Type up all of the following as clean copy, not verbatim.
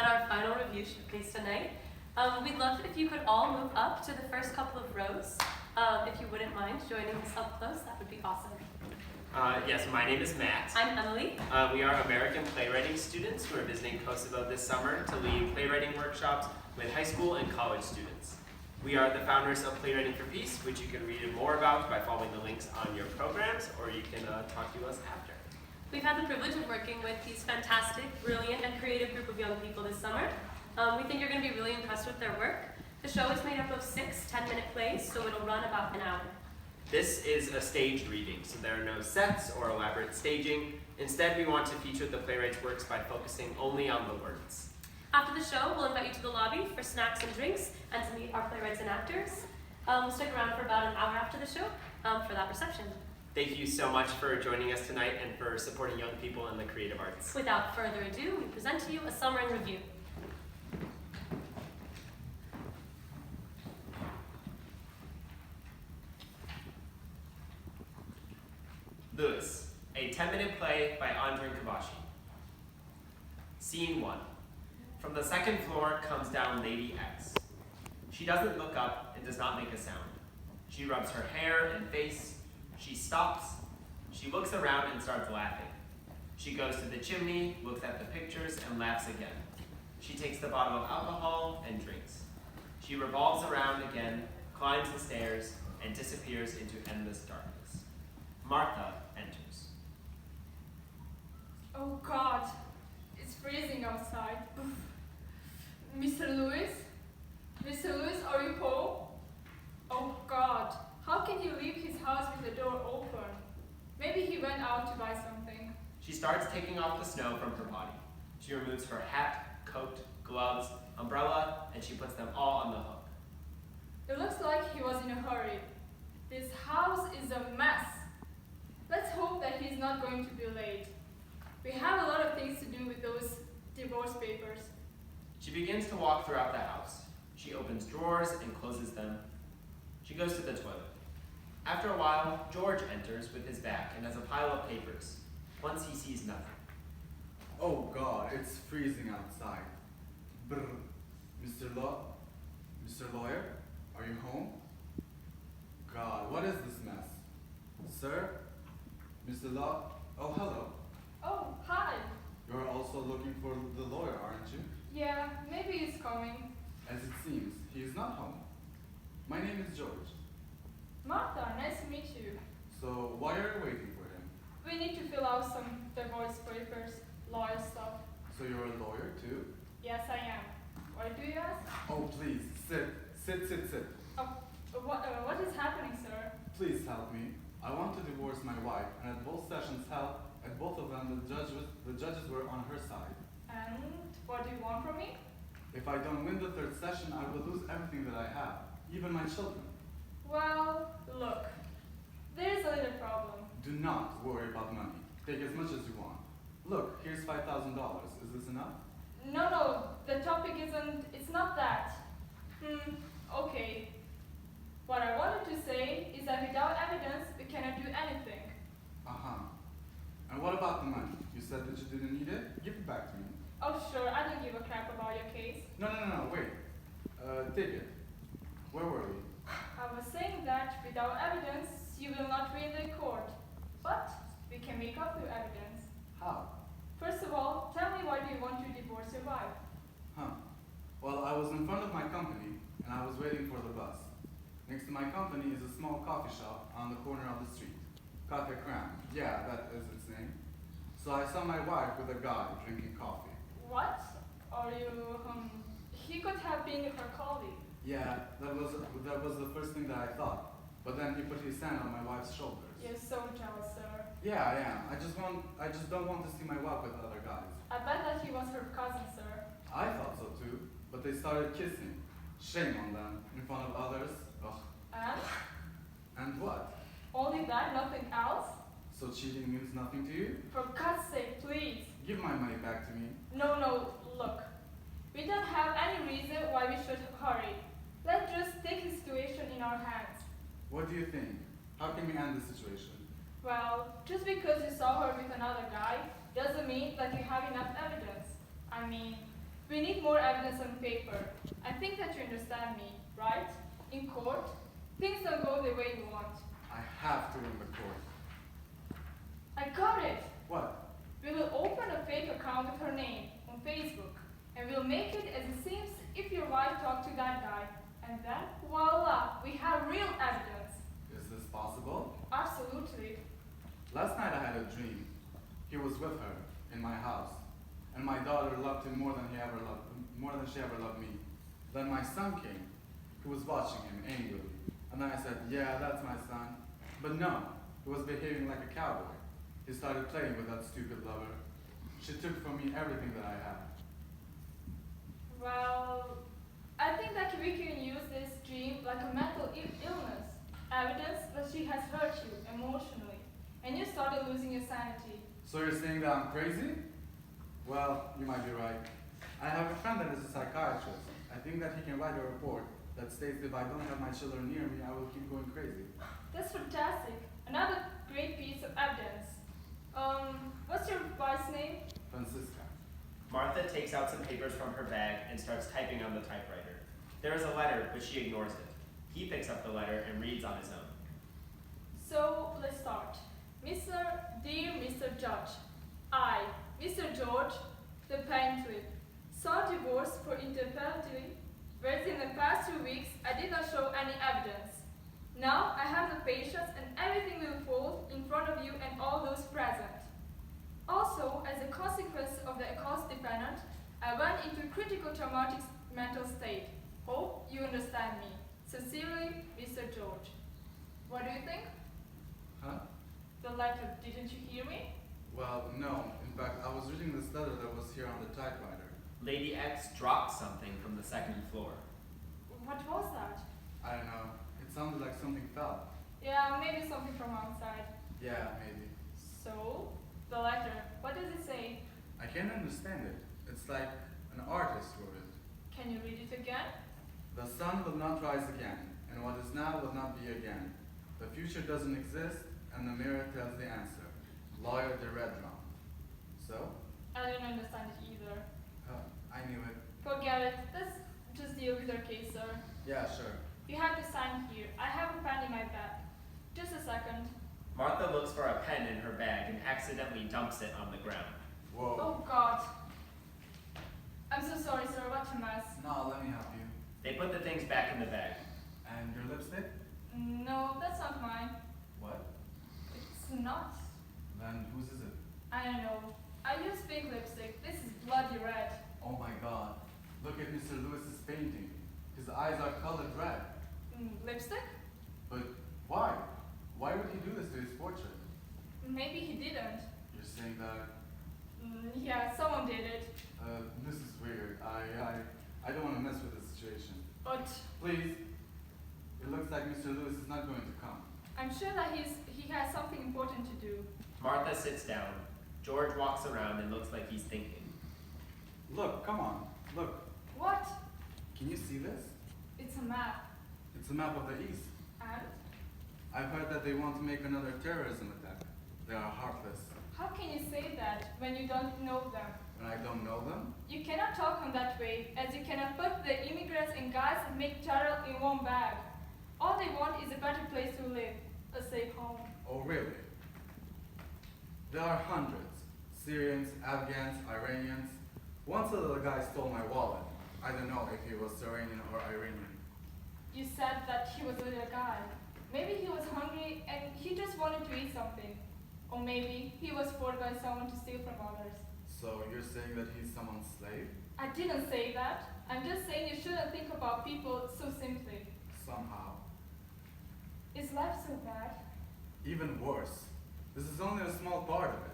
at our final review showcase tonight. We'd love it if you could all move up to the first couple of rows. If you wouldn't mind joining us up close, that would be awesome. Yes, my name is Matt. I'm Emily. We are American playwriting students who are visiting Kosovo this summer to lead playwriting workshops with high school and college students. We are the founders of Playwriting for Peace, which you can read more about by following the links on your programs, or you can talk to us after. We've had the privilege of working with these fantastic, brilliant, and creative group of young people this summer. We think you're going to be really impressed with their work. The show is made up of 6 10-minute plays, so it'll run about an hour. This is a staged reading, so there are no sets or elaborate staging. Instead, we want to feature the playwright's works by focusing only on the words. After the show, we'll invite you to the lobby for snacks and drinks and to meet our playwrights and actors. We'll stick around for about an hour after the show for that reception. Thank you so much for joining us tonight and for supporting young people in the creative arts. Without further ado, we present to you a summer in review. Lewis, a 10-minute play by Andrzej Kowashi. Scene 1. From the second floor comes down Lady X. She doesn't look up and does not make a sound. She rubs her hair and face. She stops. She looks around and starts laughing. She goes to the chimney, looks at the pictures, and laughs again. She takes the bottle of alcohol and drinks. She revolves around again, climbs the stairs, and disappears into endless darkness. Martha enters. Oh God, it's freezing outside. Mr. Lewis? Mr. Lewis, are you home? Oh God, how can he leave his house with the door open? Maybe he went out to buy something. She starts taking off the snow from her body. She removes her hat, coat, gloves, umbrella, and she puts them all on the hook. It looks like he was in a hurry. This house is a mess. Let's hope that he's not going to be late. We have a lot of things to do with those divorce papers. She begins to walk throughout the house. She opens drawers and closes them. She goes to the toilet. After a while, George enters with his bag and has a pile of papers. Once he sees nothing. Oh God, it's freezing outside. Brr. Mr. Lawyer, are you home? God, what is this mess? Sir? Mr. Law? Oh, hello. Oh, hi. You're also looking for the lawyer, aren't you? Yeah, maybe he's coming. As it seems, he is not home. My name is George. Martha, nice to meet you. So, why are you waiting for him? We need to fill out some divorce papers, lawyer stuff. So you're a lawyer too? Yes, I am. Why do you ask? Oh, please, sit. Sit. Oh, what is happening, sir? Please help me. I want to divorce my wife, and at both sessions held, at both of them, the judges were on her side. And what do you want from me? If I don't win the third session, I will lose everything that I have, even my children. Well, look, there's a little problem. Do not worry about money. Take as much as you want. Look, here's $5,000. Is this enough? No, the topic it's not that. Okay. What I wanted to say is that without evidence, we cannot do anything. Uh-huh. And what about the money? You said that you didn't need it? Give it back to me. Oh, sure, I don't give a crap about your case. No, wait. Take it. Where were we? I was saying that without evidence, you will not win the court. But we can make up the evidence. How? First of all, tell me why do you want to divorce your wife? Well, I was in front of my company, and I was waiting for the bus. Next to my company is a small coffee shop on the corner of the street. Cafe Cram. Yeah, that is its name. So I saw my wife with a guy drinking coffee. What? Are you, he could have been her colleague. Yeah, that was the first thing that I thought. But then he put his hand on my wife's shoulders. You're so jealous, sir. Yeah, I am. I just don't want to see my wife with other guys. I bet that he was her cousin, sir. I thought so too, but they started kissing. Shame on them, in front of others. Ugh. And? And what? Only that, nothing else? So cheating means nothing to you? For God's sake, please. Give my money back to me. No, look. We don't have any reason why we should hurry. Let's just take the situation in our hands. What do you think? How can we end the situation? Well, just because you saw her with another guy doesn't mean that you have enough evidence. I mean, We need more evidence on paper. I think that you understand me, right? In court, things don't go the way you want. I have to win the court. I got it! What? We will open a fake account with her name on Facebook, and we'll make it as it seems if your wife talked to that guy. And then, voila, we have real evidence. Is this possible? Absolutely. Last night I had a dream. He was with her in my house, and my daughter loved him more than she ever loved me. Then my son came. He was watching him angrily, and then I said, "Yeah, that's my son." But no, he was behaving like a cowboy. He started playing with that stupid lover. She took from me everything that I had. Well, I think that we can use this dream like a mental illness, evidence that she has hurt you emotionally, and you started losing your sanity. So you're saying that I'm crazy? Well, you might be right. I have a friend that is a psychiatrist. I think that he can write a report that states if I don't have my children near me, I will keep going crazy. That's fantastic. Another great piece of evidence. What's your wife's name? Francisca. Martha takes out some papers from her bag and starts typing on the typewriter. There is a letter, but she ignores it. He picks up the letter and reads on his own. So, let's start. Dear Mr. Judge, I, Mr. George, the plaintiff, sought divorce for infidelity, whereas in the past 2 weeks I did not show any evidence. Now I have the patience and everything will fall in front of you and all those present. Also, as a consequence of the accused defendant, I went into critical traumatic mental state. Hope you understand me. Sincerely, Mr. George. What do you think? Huh? The letter, didn't you hear me? Well, no. In fact, I was reading this letter that was here on the typewriter. Lady X drops something from the second floor. What was that? I don't know. It sounded like something fell. Yeah, maybe something from outside. Yeah, maybe. So, the letter, what does it say? I can't understand it. It's like an artist wrote it. Can you read it again? The sun will not rise again, and what is now will not be again. The future doesn't exist, and the mirror tells the answer. Lawyer the Red Drum. So? I don't understand it either. I knew it. Forget it. Let's just deal with our case, sir. Yeah, sure. You have to sign here. I have a pen in my bag. Just a second. Martha looks for a pen in her bag and accidentally dumps it on the ground. Whoa. Oh, God. I'm so sorry, sir. What a mess. No, let me help you. They put the things back in the bag. And your lipstick? No, that's not mine. What? It's not. Then whose is it? I don't know. I use pink lipstick. This is bloody red. Oh my god. Look at Mr. Lewis's painting. His eyes are colored red. Lipstick? But why? Why would he do this to his portrait? Maybe he didn't. You're saying that, Yeah, someone did it. this is weird. I don't want to mess with the situation. But Please. It looks like Mr. Lewis is not going to come. I'm sure that he has something important to do. Martha sits down. George walks around and looks like he's thinking. Look, come on. Look. What? Can you see this? It's a map. It's a map of the East. And? I've heard that they want to make another terrorism attack. They are heartless. How can you say that when you don't know them? When I don't know them? You cannot talk on that way, as you cannot put the immigrants and guys that make terror in one bag. All they want is a better place to live, a safe home. Oh, really? There are hundreds. Syrians, Afghans, Iranians. Once a little guy stole my wallet. I don't know if he was Iranian or Iranian. You said that he was a little guy. Maybe he was hungry and he just wanted to eat something. Or maybe he was forced by someone to steal from others. So you're saying that he's someone's slave? I didn't say that. I'm just saying you shouldn't think about people so simply. Somehow. Is life so bad? Even worse. This is only a small part of it.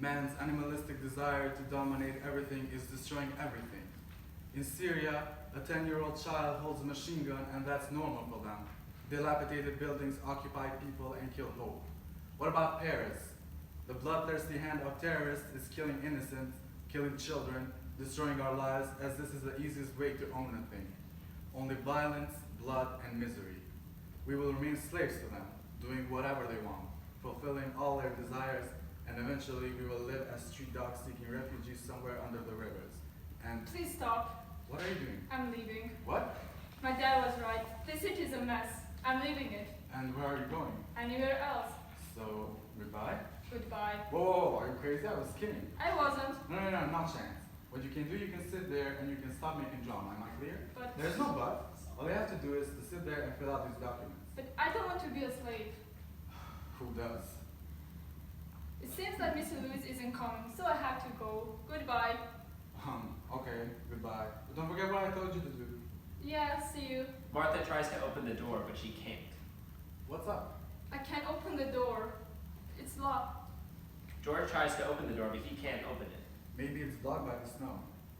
Man's animalistic desire to dominate everything is destroying everything. In Syria, a 10-year-old child holds a machine gun and that's normal for them. Dilapidated buildings occupy people and kill hope. What about Paris? The bloodthirsty hand of terrorists is killing innocents, killing children, destroying our lives as this is the easiest way to own a thing. Only violence, blood, and misery. We will remain slaves to them, doing whatever they want, fulfilling all their desires, and eventually we will live as street dogs seeking refuge somewhere under the rivers. And Please stop. what are you doing? I'm leaving. What? My dad was right. This city is a mess. I'm leaving it. And where are you going? Anywhere else. So, goodbye? Goodbye. Whoa, are you crazy? I was kidding. I wasn't, No, not chance. What you can do, you can sit there and you can stop making drama. Am I clear? but There's no but. All you have to do is to sit there and fill out these documents. I don't want to be a slave. Who does? It seems that Mr. Lewis isn't coming, so I have to go. Goodbye. Okay, goodbye. But don't forget what I told you to do. Yeah, see you. Martha tries to open the door, but she can't. What's up? I can't open the door. It's locked. George tries to open the door, but he can't open it. Maybe it's blocked by the snow.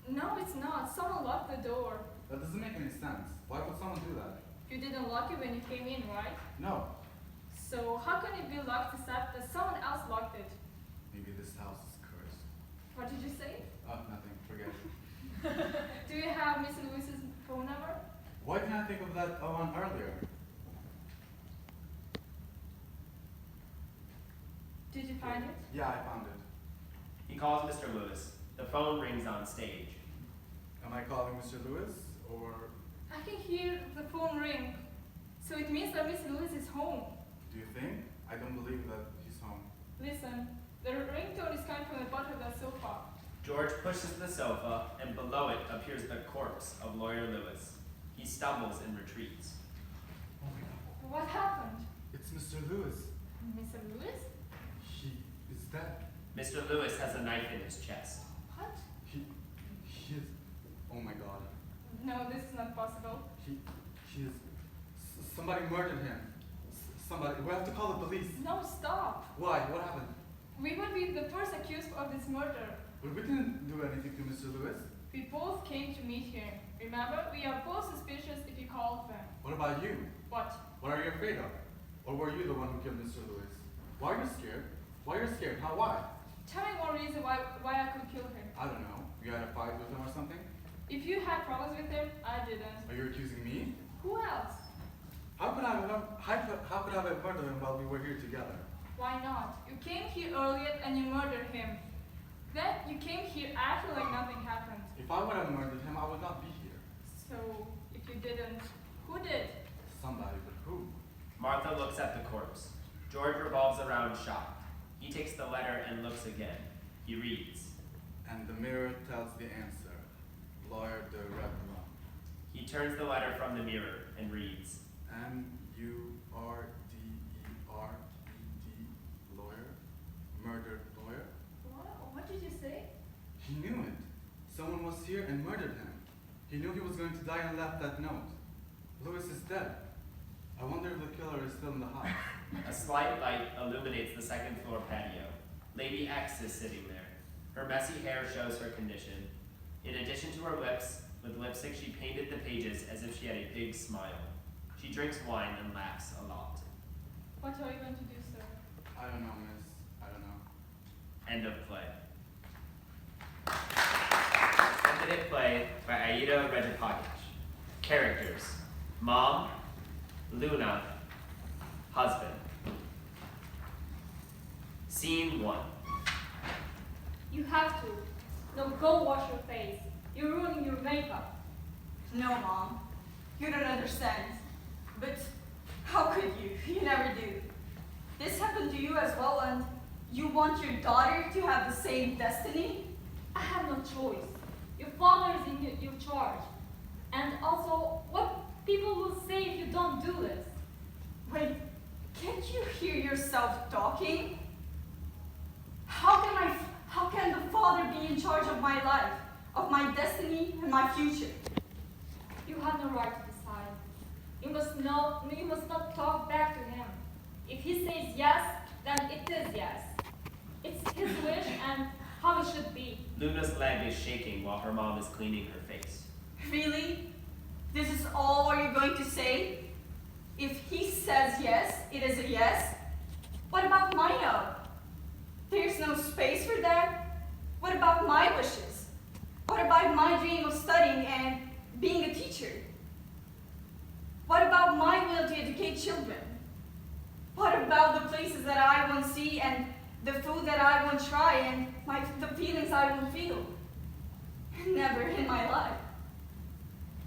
No, it's not. Someone locked the door. That doesn't make any sense. Why would someone do that? You didn't lock it when you came in, right? No. So how can it be locked except that someone else locked it? Maybe this house is cursed. What did you say? Oh, nothing. Forget it. Do you have Mr. Lewis's phone number? Why didn't I think of that one earlier? Did you find it? Yeah, I found it. He calls Mr. Lewis. The phone rings on stage. Am I calling Mr. Lewis or I can hear the phone ring. So it means that Mr. Lewis is home. do you think? I don't believe that he's home. Listen, the ringtone is coming from the bottom of the sofa. George pushes the sofa, and below it appears the corpse of Lawyer Lewis. He stumbles and retreats. Oh my god. What happened? It's Mr. Lewis. Mr. Lewis? He is dead. Mr. Lewis has a knife in his chest. What? He is. Oh my god. No, this is not possible. He is. Somebody murdered him. Somebody. We have to call the police. No, stop. Why? What happened? We will be the first accused of this murder. But we didn't do anything to Mr. Lewis. We both came to meet him. Remember, we are both suspicious if you called them. What about you? What? What are you afraid of? Or were you the one who killed Mr. Lewis? Why are you scared? Why are you scared? How? Why? Tell me one reason why I could kill him. I don't know. You had a fight with him or something? If you had problems with him, I didn't. Are you accusing me? Who else? How could I have murdered him while we were here together? Why not? You came here earlier and you murdered him. Then you came here after like nothing happened. If I would have murdered him, I would not be here. So, if you didn't, who did? Somebody, but who? Martha looks at the corpse. George revolves around shocked. He takes the letter and looks again. He reads. And the mirror tells the answer. Lawyer de Rebellon. He turns the letter from the mirror and reads. M-U-R-D-E-R-E-D. Lawyer. Murdered lawyer. What did you say? He knew it. Someone was here and murdered him. He knew he was going to die and left that note. Lewis is dead. I wonder if the killer is still in the house. A slight light illuminates the second floor patio. Lady X is sitting there. Her messy hair shows her condition. In addition to her lips, with lipstick she painted the pages as if she had a big smile. She drinks wine and laughs a lot. What are you going to do, sir? I don't know, miss. I don't know. End of play. 10-minute play by Aida Regipagic. Characters: Mom, Luna, husband. Scene 1. You have to. No, go wash your face. You're ruining your makeup. No, Mom. You don't understand. But how could you? You never do. This happened to you as well, and you want your daughter to have the same destiny? I have no choice. Your father is in your charge. And also, what people will say if you don't do this. Wait, can't you hear yourself talking? How can the father be in charge of my life, of my destiny and my future? You have no right to decide. You must not talk back to him. If he says yes, then it is yes. It's his wish and how it should be. Luna's leg is shaking while her mom is cleaning her face. Really? This is all what you're going to say? If he says yes, it is a yes. What about my no? There's no space for that. What about my wishes? What about my dream of studying and being a teacher? What about my will to educate children? What about the places that I want to see and the food that I want to try and the feelings I want to feel? Never in my life.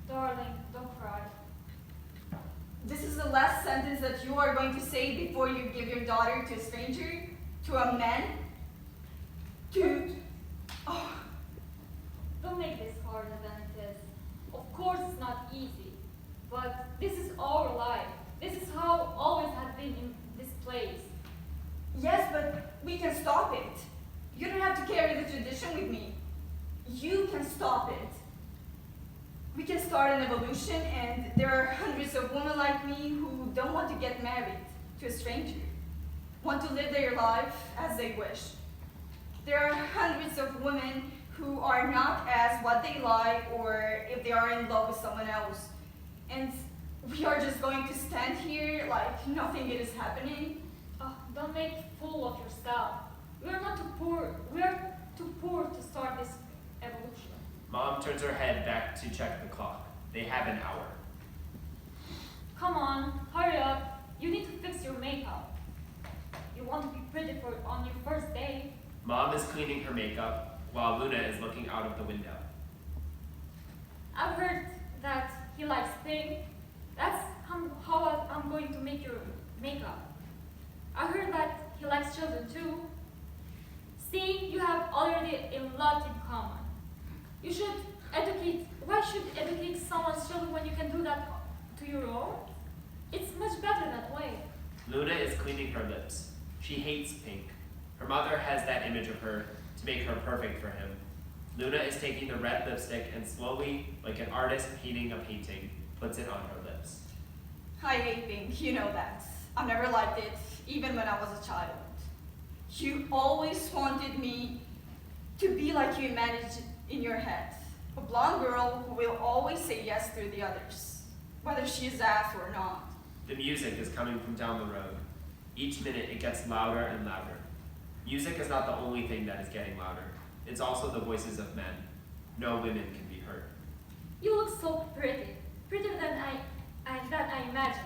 Darling, don't cry. This is the last sentence that you are going to say before you give your daughter to a stranger, to a man, to... Oh, Don't make this harder than it is. Of course it's not easy, but this is our life. This is how always has been in this place. yes, but we can stop it. You don't have to carry the tradition with me. You can stop it. We can start an evolution, and there are hundreds of women like me who don't want to get married to a stranger, want to live their life as they wish. There are hundreds of women who are not as what they like, or if they are in love with someone else. And we are just going to stand here like nothing is happening. Oh, don't make fool of yourself. We are not too poor. We are too poor to start this evolution. Mom turns her head back to check the clock. They have an hour. Come on, hurry up. You need to fix your makeup. You want to be pretty for on your first day. Mom is cleaning her makeup while Luna is looking out of the window. I've heard that he likes pink. That's how I'm going to make your makeup. I heard that he likes children too. See, you have already a lot in common. You should educate. Why should educate someone's children when you can do that to your own? It's much better that way. Luna is cleaning her lips. She hates pink. Her mother has that image of her to make her perfect for him. Luna is taking the red lipstick and slowly, like an artist painting a painting, puts it on her lips. I hate pink, you know that. I never liked it, even when I was a child. You always wanted me to be like you imagined in your head. A blonde girl who will always say yes to the others, whether she is asked or not. The music is coming from down the road. Each minute it gets louder and louder. Music is not the only thing that is getting louder. It's also the voices of men. No women can be heard. You look so pretty. Prettier than I imagined.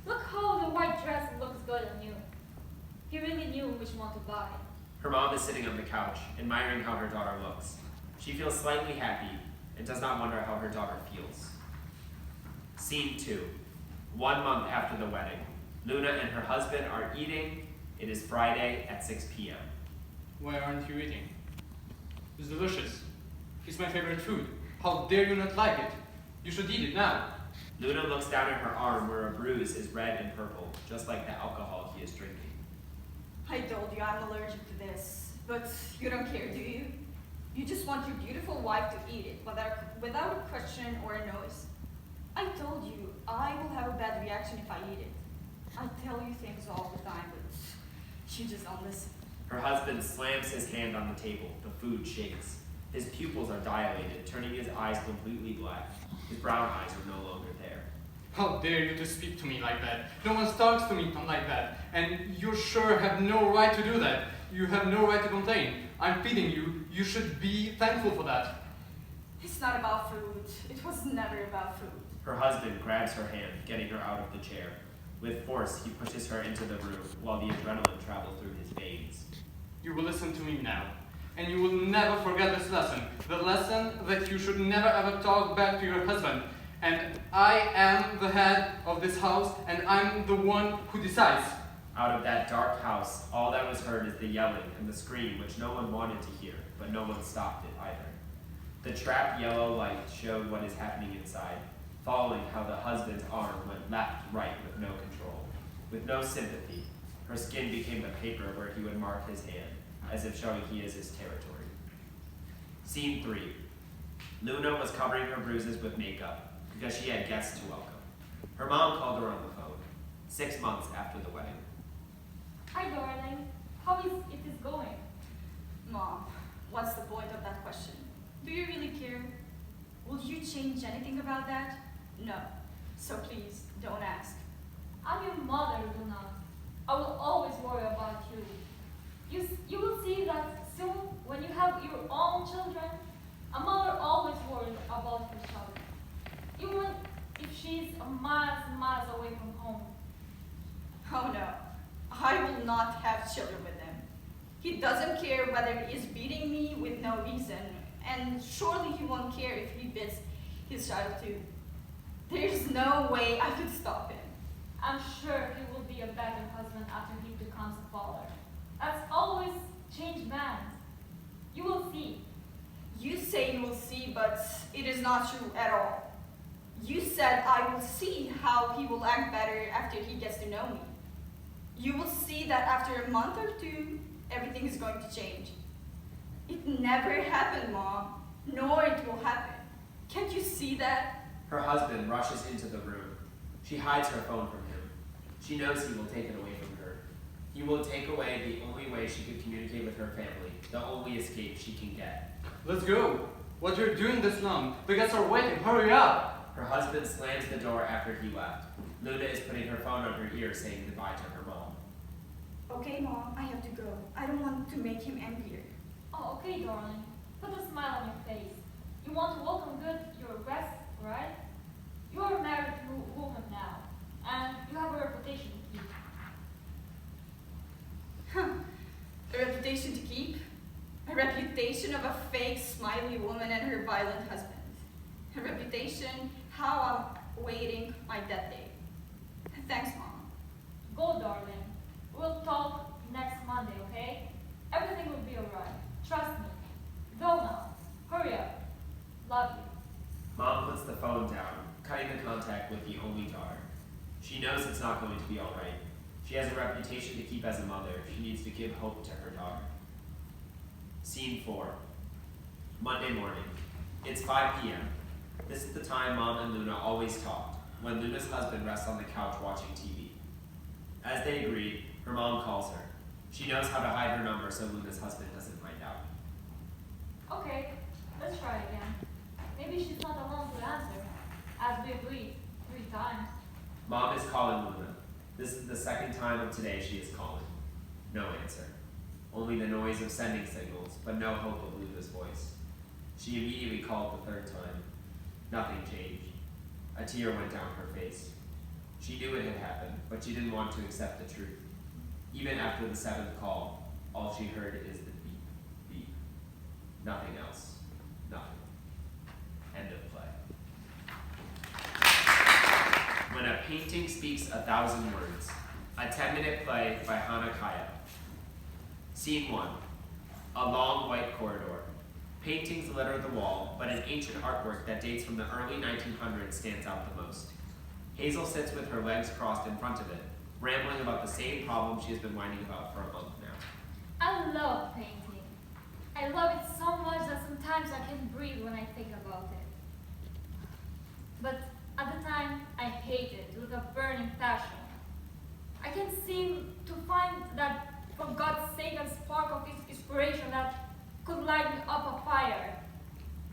Look how the white dress looks good on you. He really knew which one to buy. Her mom is sitting on the couch, admiring how her daughter looks. She feels slightly happy and does not wonder how her daughter feels. Scene 2. 1 month after the wedding. Luna and her husband are eating. It is Friday at 6 p.m. Why aren't you eating? It's delicious. It's my favorite food. How dare you not like it? You should eat it now. Luna looks down at her arm where a bruise is red and purple, just like the alcohol he is drinking. I told you I'm allergic to this, but you don't care, do you? You just want your beautiful wife to eat it without a question or a noise. I told you I will have a bad reaction if I eat it. I tell you things all the time, but you just don't listen. Her husband slams his hand on the table. The food shakes. His pupils are dilated, turning his eyes completely black. His brown eyes are no longer there. How dare you to speak to me like that? No one talks to me like that. And you sure have no right to do that. You have no right to complain. I'm feeding you. You should be thankful for that. It's not about food. It was never about food. Her husband grabs her hand, getting her out of the chair. With force, he pushes her into the room while the adrenaline travels through his veins. You will listen to me now. And you will never forget this lesson. The lesson that you should never ever talk back to your husband. And I am the head of this house, and I'm the one who decides. Out of that dark house, all that was heard is the yelling and the scream, which no one wanted to hear, but no one stopped it either. The trapped yellow light showed what is happening inside, following how the husband's arm went left, right with no control. With no sympathy, her skin became the paper where he would mark his hand, as if showing he is his territory. Scene 3. Luna was covering her bruises with makeup because she had guests to welcome. Her mom called her on the phone, 6 months after the wedding. Hi, darling. How is it going? Mom, what's the point of that question? Do you really care? Will you change anything about that? No. So please, don't ask. I'm your mother, Luna. I will always worry about you. You will see that soon, when you have your own children, a mother always worries about her child, even if she's miles and miles away from home. Oh no, I will not have children with him. He doesn't care whether he is beating me with no reason, and surely he won't care if he beats his child too. There's no way I could stop him. I'm sure he will be a better husband after he becomes a father. As always, change man's. You will see. You say you will see, but it is not true at all. You said I will see how he will act better after he gets to know me. You will see that after a month or two, everything is going to change. It never happened, Mom, nor it will happen. Can't you see that? Her husband rushes into the room. She hides her phone from him. She knows he will take it away from her. He will take away the only way she could communicate with her family, the only escape she can get. Let's go. What you're doing this long? The guests are waiting. Hurry up. Her husband slams the door after he left. Luna is putting her phone on her ear, saying goodbye to her mom. Okay, Mom, I have to go. I don't want to make him angrier. Oh, okay, darling. Put a smile on your face. You want to welcome good your guests, right? You are a married woman now, and you have a reputation to keep. A reputation to keep? A reputation of a fake, smiley woman and her violent husband. A reputation how I'm waiting my death day. Thanks, Mom. Go, darling. We'll talk next Monday, okay? Everything will be alright. Trust me. Go now. Hurry up. Love you. Mom puts the phone down, cutting the contact with the only daughter. She knows it's not going to be all right. She has a reputation to keep as a mother. She needs to give hope to her daughter. Scene 4. Monday morning. It's 5 p.m. This is the time Mom and Luna always talked, when Luna's husband rests on the couch watching TV. As they agreed, her mom calls her. She knows how to hide her number so Luna's husband doesn't find out. Okay, let's try again. Maybe she's not alone to answer, as we agreed 3 times. Mom is calling Luna. This is the second time of today she is calling. No answer. Only the noise of sending signals, but no hope of Luna's voice. She immediately called the 3rd time. Nothing changed. A tear went down her face. She knew it had happened, but she didn't want to accept the truth. Even after the 7th call, all she heard is the beep, beep. Nothing else. Nothing. End of play. When a painting speaks 1,000 words. A 10-minute play by Hannah Kaya. Scene 1. A long white corridor. Paintings litter the wall, but an ancient artwork that dates from the early 1900s stands out the most. Hazel sits with her legs crossed in front of it, rambling about the same problem she has been whining about for a month now. I love painting. I love it so much that sometimes I can't breathe when I think about it. But at the time, I hate it with a burning passion. I can't seem to find that, for God's sake, a spark of inspiration that could light me up a fire.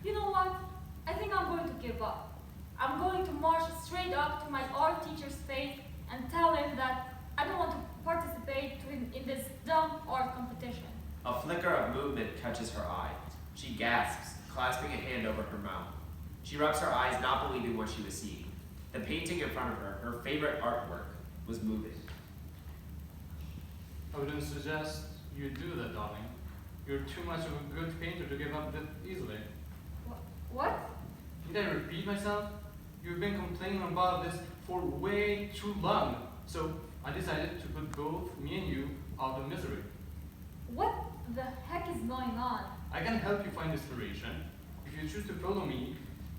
You know what? I think I'm going to give up. I'm going to march straight up to my art teacher's face and tell him that I don't want to participate in this dumb art competition. A flicker of movement catches her eye. She gasps, clasping a hand over her mouth. She rubs her eyes, not believing what she was seeing. The painting in front of her, her favorite artwork, was moving. I wouldn't suggest you do that, darling. You're too much of a good painter to give up that easily. What? Did I repeat myself? You've been complaining about this for way too long. So I decided to put both me and you out of misery. What the heck is going on? I can help you find inspiration. If you choose to follow me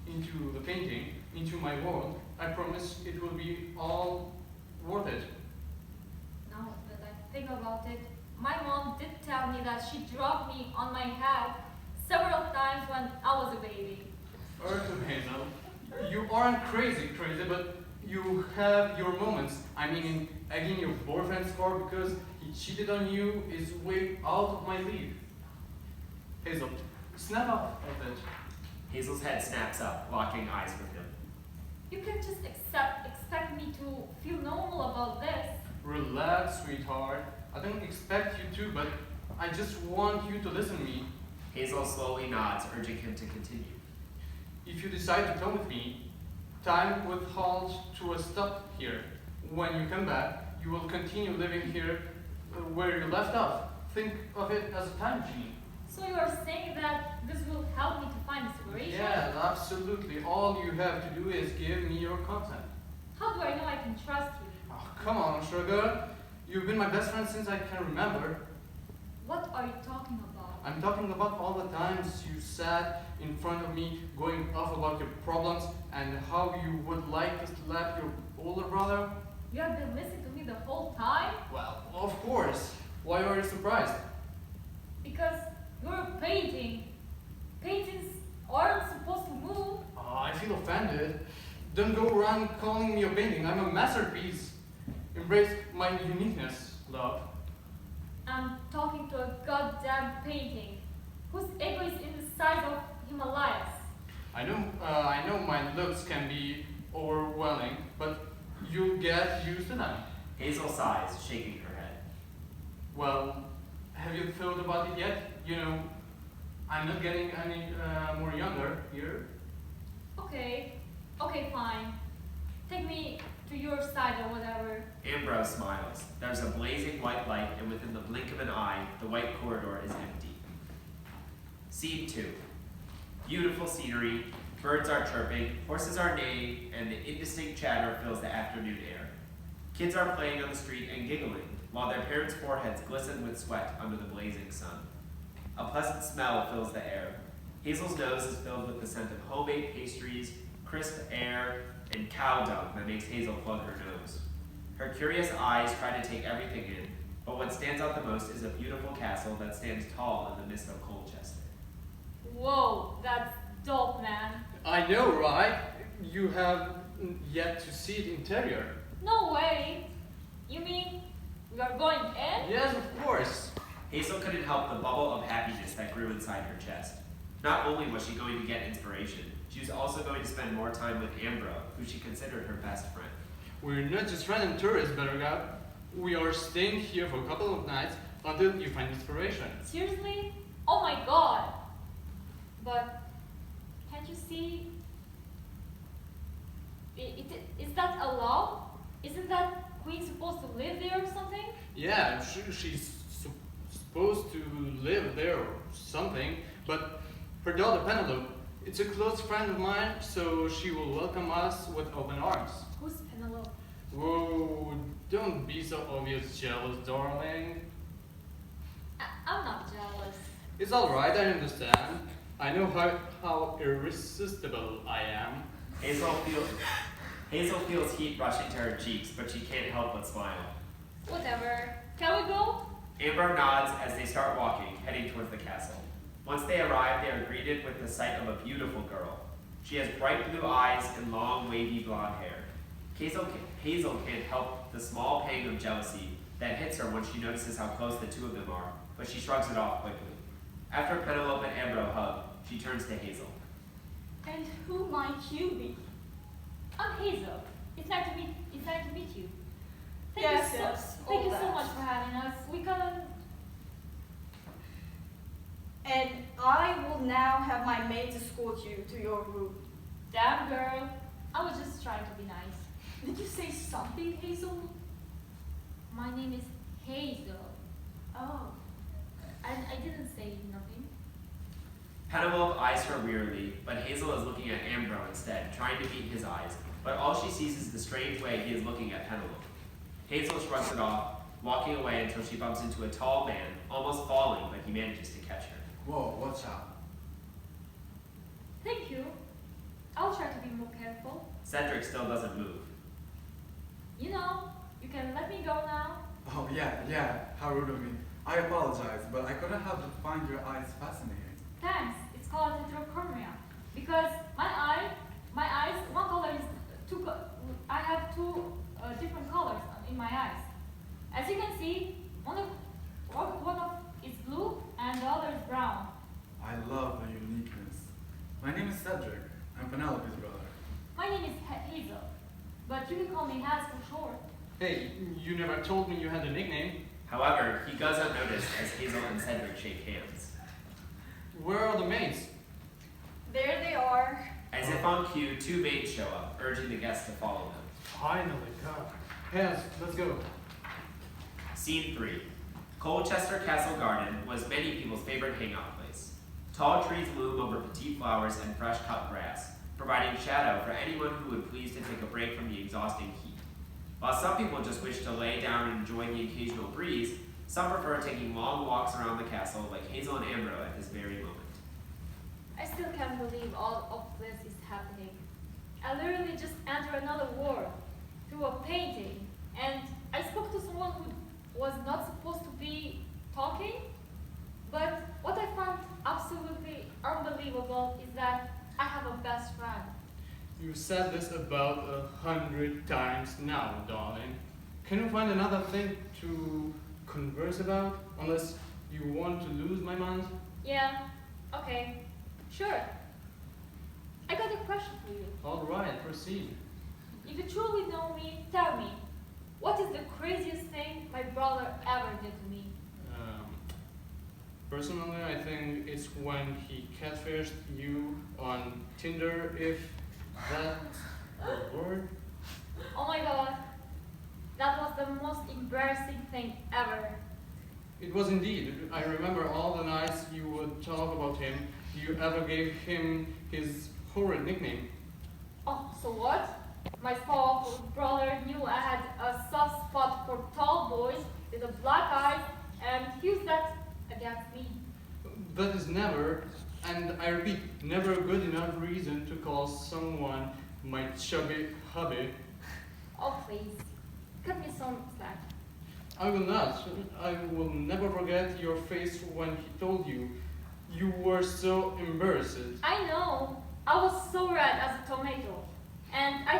into the painting, into my world, I promise it will be all worth it. Now that I think about it, my mom did tell me that she dropped me on my head several times when I was a baby. Earth Hazel, you aren't crazy, but you have your moments. I mean, in egging your boyfriend's car because he cheated on you is way out of my league. Hazel, snap out of it. Hazel's head snaps up, locking eyes with him. You can't just expect me to feel normal about this. Relax, sweetheart. I don't expect you to, but I just want you to listen to me. Hazel slowly nods, urging him to continue. If you decide to come with me, time would halt to a stop here. When you come back, you will continue living here where you left off. Think of it as a time machine. So you are saying that this will help me to find inspiration? Yeah, absolutely. All you have to do is give me your consent. How do I know I can trust you? Oh, come on, sugar. You've been my best friend since I can remember. What are you talking about? I'm talking about all the times you sat in front of me going off about your problems and how you would like to slap your older brother. You have been listening to me the whole time? Well, of course. Why are you surprised? Because you're painting. Paintings aren't supposed to move. Oh, I feel offended. Don't go around calling me a painting. I'm a masterpiece. Embrace my uniqueness, love. I'm talking to a goddamn painting whose ego is in the size of Himalayas. I know my looks can be overwhelming, but you'll get used to them. Hazel sighs, shaking her head. Well, have you thought about it yet? You know, I'm not getting any more younger here. Okay, fine. Take me to your side or whatever. Ambrose smiles. There's a blazing white light, and within the blink of an eye, the white corridor is empty. Scene 2. Beautiful scenery, birds are chirping, horses are neighing, and the indistinct chatter fills the afternoon air. Kids are playing on the street and giggling, while their parents' foreheads glisten with sweat under the blazing sun. A pleasant smell fills the air. Hazel's nose is filled with the scent of homemade pastries, crisp air, and cow dung that makes Hazel plug her nose. Her curious eyes try to take everything in, but what stands out the most is a beautiful castle that stands tall in the midst of Colchester. Whoa, that's dope, man. I know, right? You have yet to see the interior. No way. You mean we are going in? Yes, of course. Hazel couldn't help the bubble of happiness that grew inside her chest. Not only was she going to get inspiration, she was also going to spend more time with Ambrose, who she considered her best friend. We're not just random tourists, Buttercup. We are staying here for a couple of nights until you find inspiration. Seriously? Oh my god. But can't you see? Is that allowed? Isn't that queen supposed to live there or something? Yeah, she's supposed to live there or something, but her daughter Penelope, it's a close friend of mine, so she will welcome us with open arms. Who's Penelope? Whoa, don't be so obvious jealous, darling. I'm not jealous. It's alright, I understand. I know how irresistible I am. Hazel feels heat rushing to her cheeks, but she can't help but smile. Whatever. Can we go? Amber nods as they start walking, heading towards the castle. Once they arrive, they are greeted with the sight of a beautiful girl. She has bright blue eyes and long, wavy blonde hair. Hazel can't help the small pang of jealousy that hits her when she notices how close the two of them are, but she shrugs it off quickly. After Penelope and Ambrose hug, she turns to Hazel. And who might you be? I'm Hazel. It's nice to meet you. Yes, Thank all you so that. much for having us. We can. And I will now have my maid escort you to your room. Damn girl. I was just trying to be nice. Did you say something, Hazel? My name is Hazel. Oh. I didn't say nothing. Penelope eyes her wearily, but Hazel is looking at Ambrose instead, trying to meet his eyes, but all she sees is the strange way he is looking at Penelope. Hazel shrugs it off, walking away until she bumps into a tall man, almost falling, but he manages to catch her. Whoa, watch out. Thank you. I'll try to be more careful. Cedric still doesn't move. You know, you can let me go now. Oh, yeah, how rude of me. I apologize, but I couldn't help but find your eyes fascinating. Thanks. It's called heterochromia. Because my eyes, one color is I have two different colors in my eyes. As you can see, one of is blue and the other is brown. I love the uniqueness. My name is Cedric. I'm Penelope's brother. My name is Hazel, but you can call me Haz for short. Hey, you never told me you had a nickname. However, he goes unnoticed as Hazel and Cedric shake hands. Where are the maids? There they are. As if on cue, two maids show up, urging the guests to follow them. Finally, God. Hands, let's go. Scene 3. Colchester Castle Garden was many people's favorite hangout place. Tall trees loom over petite flowers and fresh cut grass, providing shadow for anyone who would please to take a break from the exhausting heat. While some people just wish to lay down and enjoy the occasional breeze, some prefer taking long walks around the castle like Hazel and Ambrose at this very moment. I still can't believe all of this is happening. I literally just entered another world through a painting, and I spoke to someone who was not supposed to be talking. But what I found absolutely unbelievable is that I have a best friend. You said this about 100 times now, darling. Can you find another thing to converse about, unless you want to lose my mind? Yeah, okay, sure. I got a question for you. All right, proceed. If you truly know me, tell me, what is the craziest thing my brother ever did to me? Personally, I think it's when he catfished you on Tinder, if that's a word. Oh my god, that was the most embarrassing thing ever. It was indeed. I remember all the nights you would talk about him. You ever gave him his horrid nickname. Oh, so what? My powerful brother knew I had a soft spot for tall boys with a black eye, and he used that against me. That is never, and I repeat, never a good enough reason to call someone my chubby hubby. Oh, please, cut me some slack. I will not. I will never forget your face when he told you. You were so embarrassed. I know. I was so red as a tomato. And I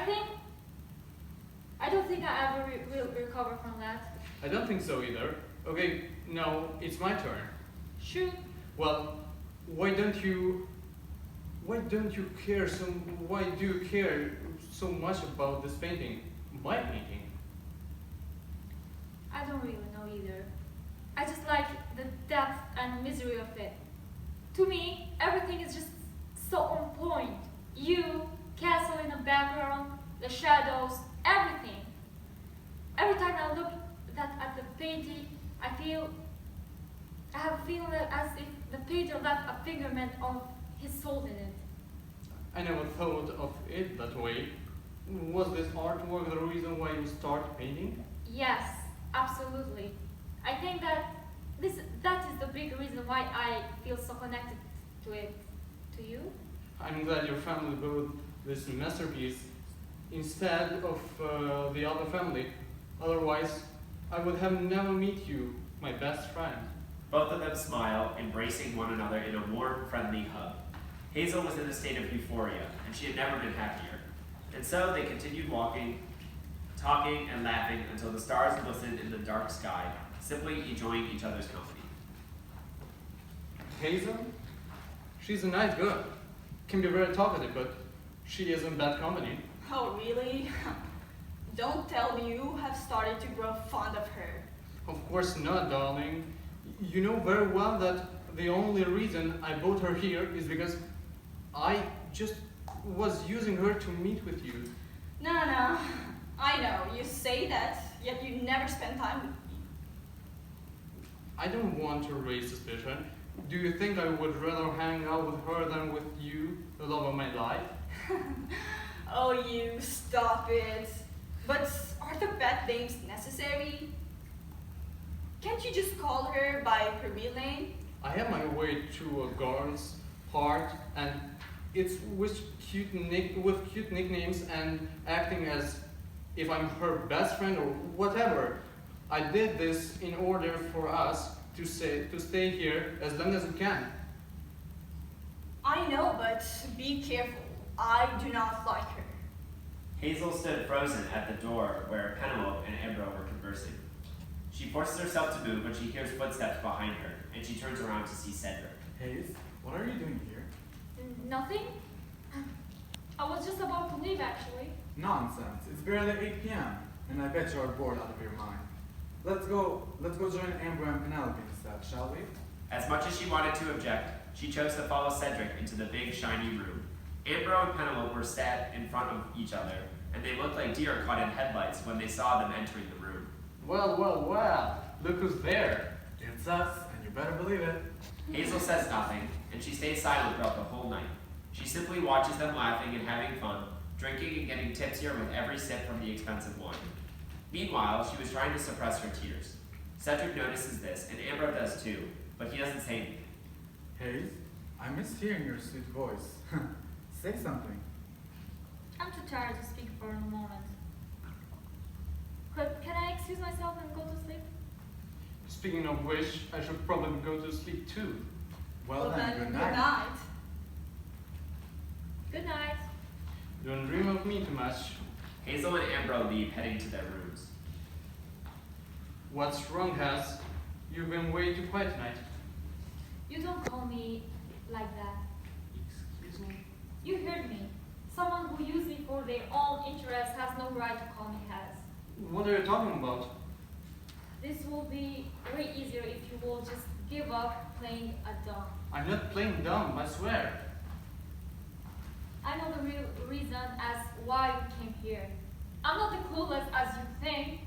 don't think I ever will recover from that. I don't think so either. Okay, now it's my turn. Shoot. Well, why don't you care why do you care so much about this painting? My painting. I don't really know either. I just like the depth and misery of it. To me, everything is just so on point. You, castle in the background, the shadows, everything. Every time I look at the painting, I have a feeling that as if the painter left a fingerprint of his soul in it. I never thought of it that way. Was this artwork the reason why you started painting? Yes, absolutely. I think that is the big reason why I feel so connected to it. To you? I'm glad your family built this masterpiece instead of the other family. Otherwise, I would have never met you, my best friend. Both of them smile, embracing one another in a warm, friendly hug. Hazel was in a state of euphoria, and she had never been happier. And so they continued walking, talking and laughing until the stars glistened in the dark sky, simply enjoying each other's company. Hazel? She's a nice girl. Can be very talkative, but she is in bad company. Oh, really? Don't tell me you have started to grow fond of her. Of course not, darling. You know very well that the only reason I brought her here is because I just was using her to meet with you. No. I know, you say that, yet you never spend time with me. I don't want to raise suspicion. Do you think I would rather hang out with her than with you, the love of my life? Oh, you, stop it. But are the pet names necessary? Can't you just call her by her real name? I have my way to a girl's heart, and it's with cute nicknames and acting as if I'm her best friend or whatever. I did this in order for us to stay here as long as we can. I know, but be careful. I do not like her. Hazel stood frozen at the door where Penelope and Ambrose were conversing. She forces herself to move, but she hears footsteps behind her, and she turns around to see Cedric. Hayes, what are you doing here? Nothing? I was just about to leave, actually. Nonsense. It's barely 8 p.m. and I bet you're bored out of your mind. Let's go join Amber and Penelope instead, shall we? As much as she wanted to object, she chose to follow Cedric into the big, shiny room. Ambrose and Penelope were sat in front of each other, and they looked like deer caught in headlights when they saw them entering the room. Well, look who's there. It's us, and you better believe it. Hazel says nothing, and she stays silent throughout the whole night. She simply watches them laughing and having fun, drinking and getting tipsier with every sip from the expensive wine. Meanwhile, she was trying to suppress her tears. Cedric notices this, and Ambrose does too, but he doesn't say anything. Hayes, I missed hearing your sweet voice. Say something. I'm too tired to speak for a moment. But can I excuse myself and go to sleep? Speaking of which, I should probably go to sleep too. Well then, good night. Good night. Good night. Don't dream of me too much. Hazel and Ambrose leave, heading to their rooms. What's wrong, Has? You've been way too quiet tonight. You don't call me like that. Excuse me? You heard me. Someone who uses me for their own interests has no right to call me Has. What are you talking about? This will be way easier if you will just give up playing a dumb. I'm not playing dumb, I swear. I know the real reason as why you came here. I'm not as clueless as you think.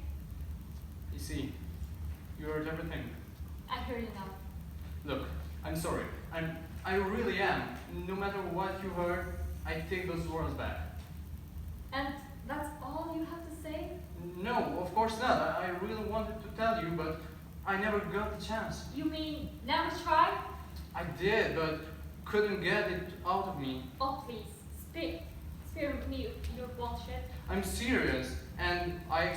You see, you heard everything. I heard enough. Look, I'm sorry. I really am. No matter what you heard, I take those words back. And that's all you have to say? No, of course not. I really wanted to tell you, but I never got the chance. You mean never try? I did, but couldn't get it out of me. Oh please, speak. Spare me your bullshit. I'm serious, and I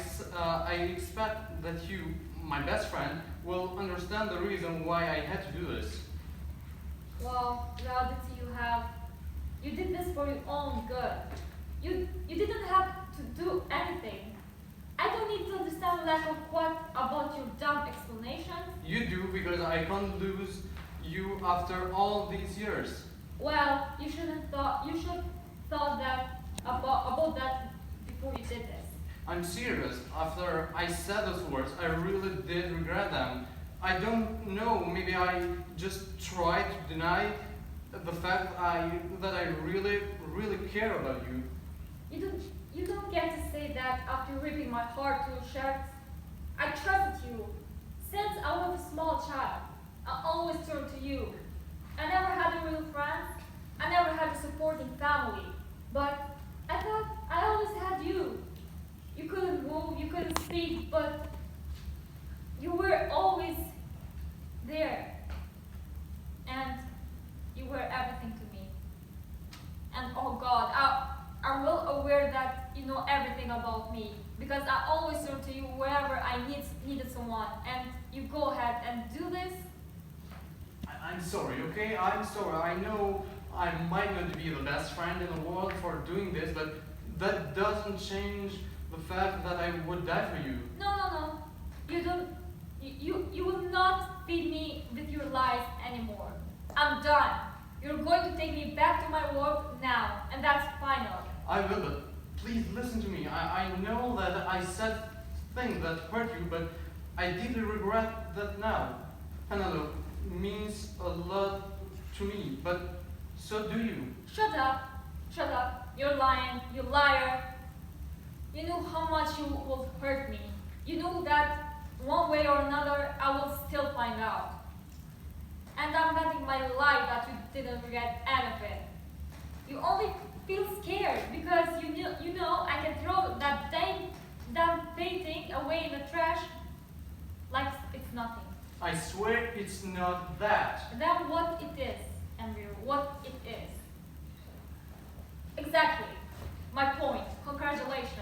expect that you, my best friend, will understand the reason why I had to do this. Well, the audacity you have. You did this for your own good. You didn't have to do anything. I don't need to understand lack of what about your dumb explanations. You do because I can't lose you after all these years. Well, you should thought that about that before you did this. I'm serious. After I said those words, I really did regret them. I don't know, maybe I just tried to deny the fact that I really, really care about you. You don't get to say that after ripping my heart to shreds. I trusted you. Since I was a small child, I always turned to you. I never had a real friend. I never had a supporting family. But I thought I always had you. You couldn't move, you couldn't speak, but you were always there. And you were everything to me. And oh God, I'm well aware that you know everything about me because I always turn to you wherever I needed someone. And you go ahead and do this. I'm sorry, okay? I'm sorry. I know I might not be the best friend in the world for doing this, but that doesn't change the fact that I would die for you. No. You don't. You will not feed me with your lies anymore. I'm done. You're going to take me back to my work now, and that's final. I will, but please listen to me. I know that I said things that hurt you, but I deeply regret that now. Penelope means a lot to me, but so do you. Shut up. You're lying. You liar. You knew how much you will hurt me. You knew that one way or another I will still find out. And I'm betting my life that you didn't regret anything. You only feel scared because you know I can throw that damn painting away in the trash like it's nothing. I swear it's not that. Then what it is, Andrew, what it is. Exactly. My point. Congratulations.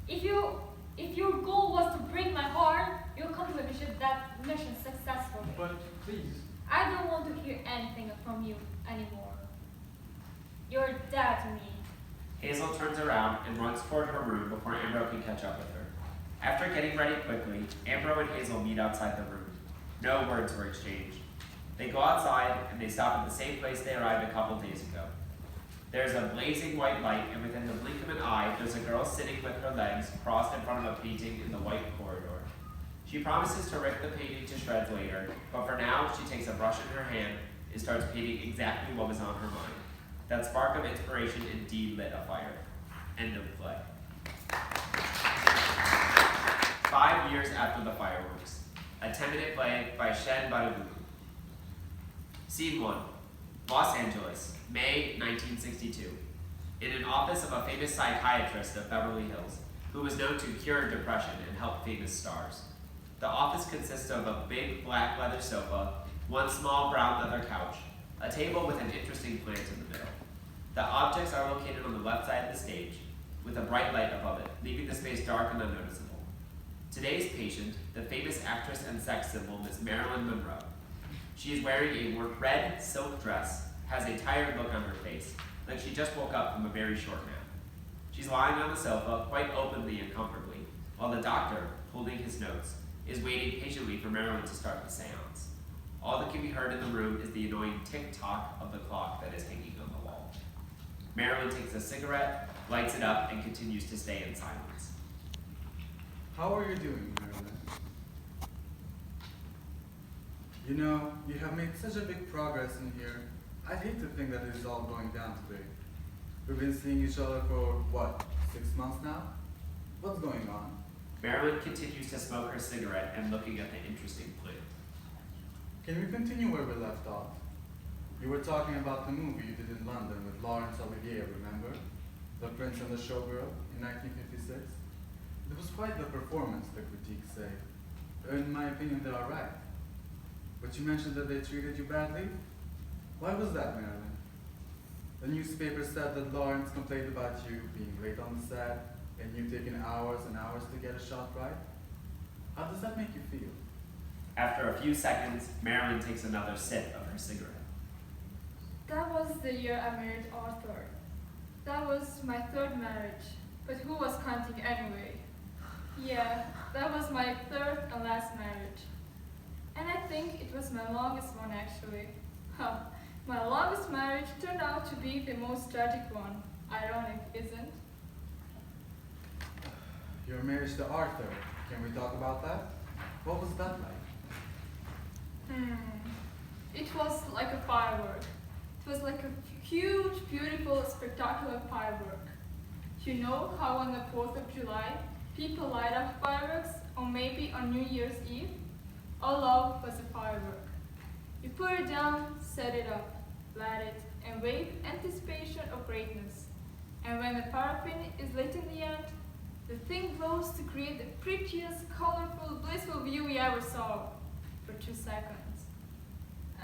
If your goal was to break my heart, you accomplished that mission successfully. But please. I don't want to hear anything from you anymore. You're dead to me. Hazel turns around and runs toward her room before Ambrose can catch up with her. After getting ready quickly, Ambrose and Hazel meet outside the room. No words were exchanged. They go outside and they stop at the same place they arrived a couple days ago. There's a blazing white light, and within the blink of an eye, there's a girl sitting with her legs crossed in front of a painting in the white corridor. She promises to rip the painting to shreds later, but for now, she takes a brush in her hand and starts painting exactly what was on her mind. That spark of inspiration indeed lit a fire. End of play. 5 years after the fireworks. a 10-minute play by Shen Barabuku. Scene 1. Los Angeles, May 1962. In an office of a famous psychiatrist of Beverly Hills, who was known to cure depression and help famous stars. The office consists of a big black leather sofa, one small brown leather couch, a table with an interesting plant in the middle. The objects are located on the left side of the stage, with a bright light above it, leaving the space dark and unnoticeable. Today's patient, the famous actress and sex symbol Miss Marilyn Monroe. She is wearing a red silk dress, has a tired look on her face, like she just woke up from a very short nap. She's lying on the sofa, quite openly and comfortably, while the doctor, holding his notes, is waiting patiently for Marilyn to start the seance. All that can be heard in the room is the annoying tick-tock of the clock that is hanging on the wall. Marilyn takes a cigarette, lights it up, and continues to stay in silence. How are you doing, Marilyn? You know, you have made such a big progress in here. I'd hate to think that it is all going down today. We've been seeing each other for, what, 6 months now? What's going on? Marilyn continues to smoke her cigarette and looking at the interesting plant. Can we continue where we left off? You were talking about the movie you did in London with Laurence Olivier, remember? The Prince and the Showgirl in 1956? It was quite the performance, the critiques say. In my opinion, they are right. But you mentioned that they treated you badly? Why was that, Marilyn? The newspaper said that Lawrence complained about you being late on the set and you taking hours and hours to get a shot right. How does that make you feel? After a few seconds, Marilyn takes another sip of her cigarette. That was the year I married Arthur. That was my 3rd marriage, but who was counting anyway? Yeah, that was my 3rd and last marriage. And I think it was my longest one actually. Huh. My longest marriage turned out to be the most tragic one. Ironic, isn't? Your marriage to Arthur, can we talk about that? What was that like? It was like a firework. It was like a huge, beautiful, spectacular firework. You know how on the 4th of July, people light up fireworks, or maybe on New Year's Eve? Our love was a firework. You put it down, set it up, light it, and wait anticipation of greatness. And when the paraffin is lit in the end, the thing glows to create the prettiest, colorful, blissful view we ever saw for 2 seconds.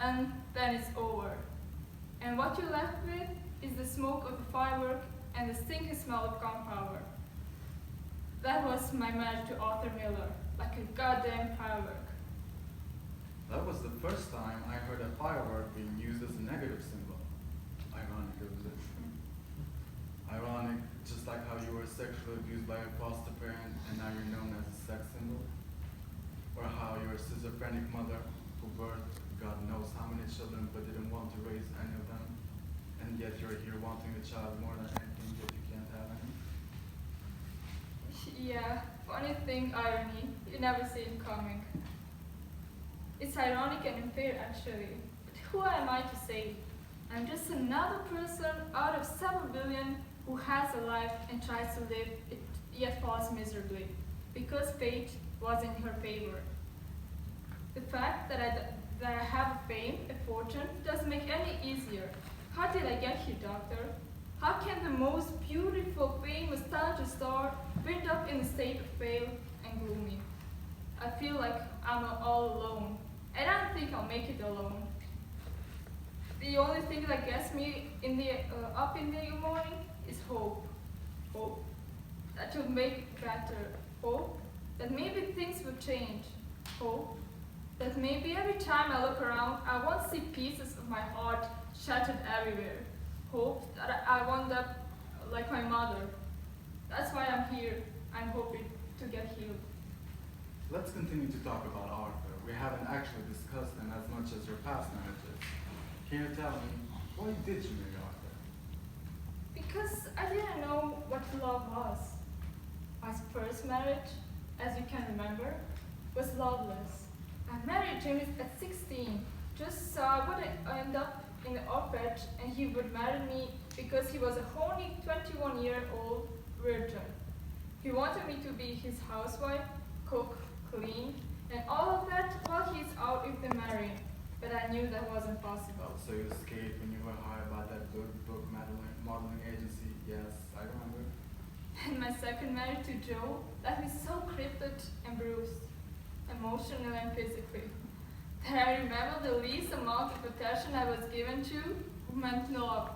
And then it's over. And what you're left with is the smoke of the firework and the stinky smell of gunpowder. That was my marriage to Arthur Miller, like a goddamn firework. That was the first time I heard a firework being used as a negative symbol. Ironic, isn't it? Ironic, just like how you were sexually abused by a foster parent and now you're known as a sex symbol. Or how you're a schizophrenic mother who birthed God knows how many children but didn't want to raise any of them. And yet you're here wanting a child more than anything, yet you can't have any. Yeah, funny thing, irony. You never see it coming. It's ironic and unfair actually. But who am I to say? I'm just another person out of 7 billion who has a life and tries to live it, yet falls miserably, because fate was in her favor. The fact that I have a fame, a fortune, doesn't make any easier. How did I get here, doctor? How can the most beautiful, famous, talented star wind up in a state of pale and gloomy? I feel like I'm all alone, and I don't think I'll make it alone. The only thing that gets me up in the morning is hope. Hope that you'll make it better. Hope that maybe things will change. Hope that maybe every time I look around, I won't see pieces of my heart shattered everywhere. Hope that I won't end up like my mother. That's why I'm here. I'm hoping to get healed. Let's continue to talk about Arthur. We haven't actually discussed him as much as your past marriages. Can you tell me, why did you marry Arthur? Because I didn't know what love was. My first marriage, as you can remember, was loveless. I married Jimmy at 16, just so I would end up in the orphanage and he would marry me because he was a horny 21-year-old virgin. He wanted me to be his housewife, cook, clean, And all of that while he's out with the Marion. But I knew that wasn't possible. So you escaped when you were hired by that good book modeling agency. Yes, I remember. And my second marriage to Joe left me so crippled and bruised, emotionally and physically, that I remember the least amount of attention I was given to meant love.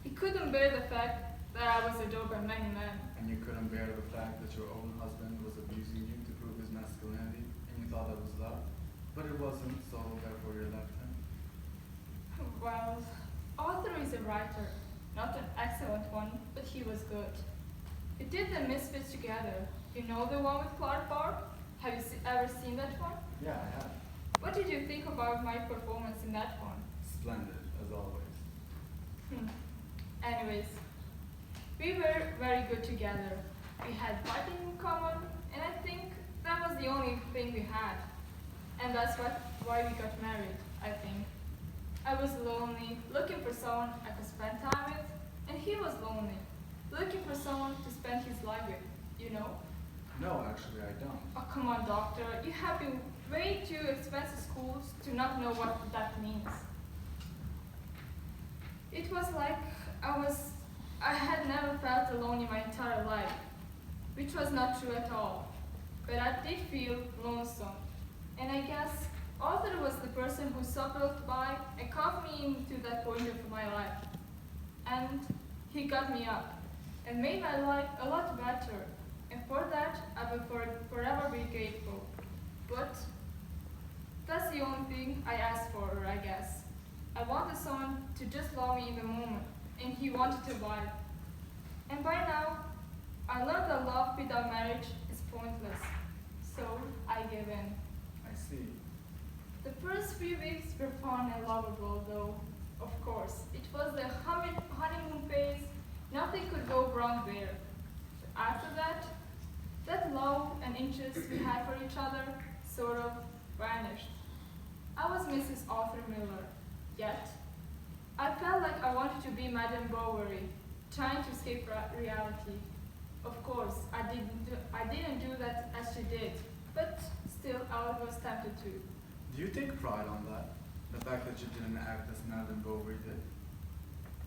He couldn't bear the fact that I was adored by many men. And you couldn't bear the fact that your own husband was abusing you to prove his masculinity, and you thought that was love? But it wasn't, so therefore you left him. Well, Arthur is a writer, not an excellent one, but he was good. He did The Misfits together. You know the one with Clark Barr? Have you ever seen that one? Yeah, I have. What did you think about my performance in that one? Splendid, as always. Anyways, we were very good together. We had writing in common, and I think that was the only thing we had. And that's why we got married, I think. I was lonely, looking for someone I could spend time with, and he was lonely, looking for someone to spend his life with, you know? No, actually, I don't. Oh, come on, doctor. You have been way too expensive schools to not know what that means. It was like I had never felt alone in my entire life, which was not true at all. But I did feel lonesome. And I guess Arthur was the person who suffered by and caught me into that point of my life. And he got me up and made my life a lot better. And for that, I will forever be grateful. But that's the only thing I asked for, I guess. I wanted someone to just love me in the moment, and he wanted to vibe. And by now, I learned that love without marriage is pointless. So I gave in. I see. The first 3 weeks were fun and lovable, though, of course. It was the honeymoon phase. Nothing could go wrong there. After that, that love and interest we had for each other sort of vanished. I was Mrs. Arthur Miller, yet I felt like I wanted to be Madame Bovary, trying to escape reality. Of course, I didn't do that as she did, but still I was tempted to. Do you take pride on that? The fact that you didn't act as Madame Bovary did?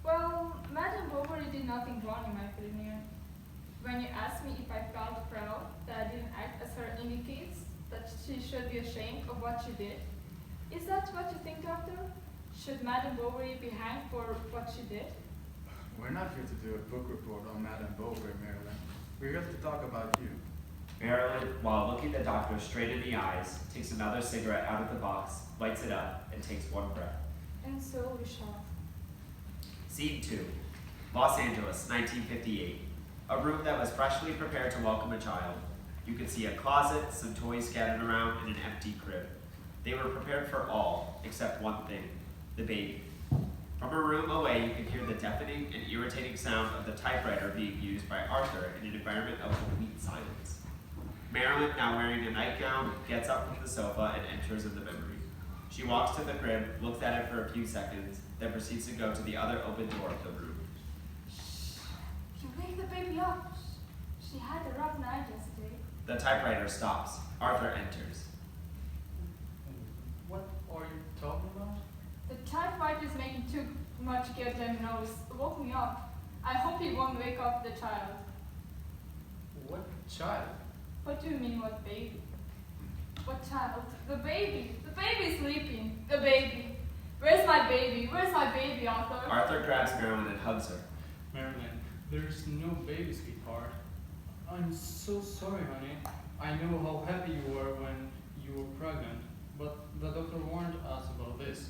Well, Madame Bovary did nothing wrong in my opinion. When you ask me if I felt proud that I didn't act as her indicates that she should be ashamed of what she did, is that what you think, Doctor? Should Madame Bovary be hanged for what she did? We're not here to do a book report on Madame Bovary, Marilyn. We're here to talk about you. Marilyn, while looking the doctor straight in the eyes, takes another cigarette out of the box, lights it up, and takes one breath. And so we shall. Scene 2. Los Angeles, 1958. A room that was freshly prepared to welcome a child. You could see a closet, some toys scattered around, and an empty crib. They were prepared for all, except one thing, the baby. From a room away, you could hear the deafening and irritating sound of the typewriter being used by Arthur in an environment of complete silence. Marilyn, now wearing a nightgown, gets up from the sofa and enters in the memory. She walks to the crib, looks at it for a few seconds, then proceeds to go to the other open door of the room. Shh! You wake the baby up. She had a rough night yesterday. The typewriter stops. Arthur enters. What are you talking about? The typewriter is making too much goddamn noise. It woke me up. I hope he won't wake up the child. What child? What do you mean, what baby? What child? The baby. The baby's sleeping. The baby. Where's my baby? Where's my baby, Arthur? Arthur grabs Marilyn and hugs her. Marilyn, there's no baby, sweetheart. I'm so sorry, honey. I know how happy you were when you were pregnant, but the doctor warned us about this.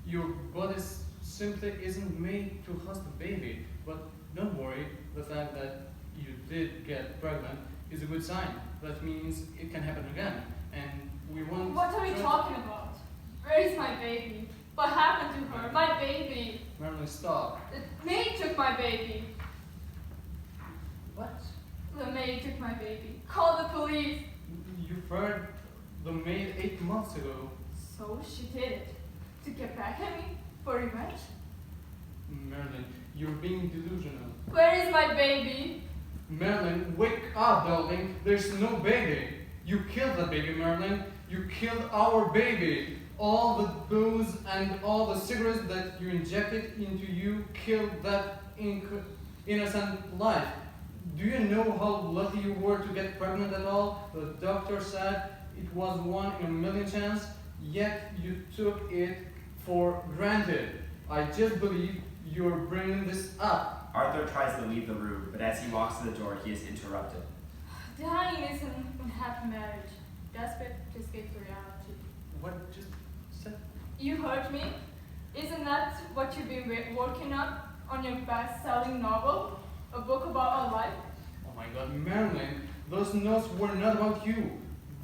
Your body simply isn't made to host a baby, but don't worry, the fact that you did get pregnant is a good sign. That means it can happen again, and we want... What are you talking about? Where is my baby? What happened to her? My baby! Marilyn, stop. The maid took my baby. What? The maid took my baby. Call the police. You fired the maid 8 months ago. So she did it. To get back at me? For revenge? Marilyn, you're being delusional. Where is my baby? Marilyn, wake up, darling. There's no baby. You killed that baby, Marilyn. You killed our baby. All the booze and all the cigarettes that you injected into you killed that innocent life. Do you know how lucky you were to get pregnant at all? The doctor said it was 1 in a million chance, yet you took it for granted. I just believe you're bringing this up. Arthur tries to leave the room, but as he walks to the door, he is interrupted. Dying is an unhappy marriage, desperate to escape the reality. What just said? You heard me? Isn't that what you've been working on your best-selling novel? A book about our life? Oh my god, Marilyn, those notes were not about you.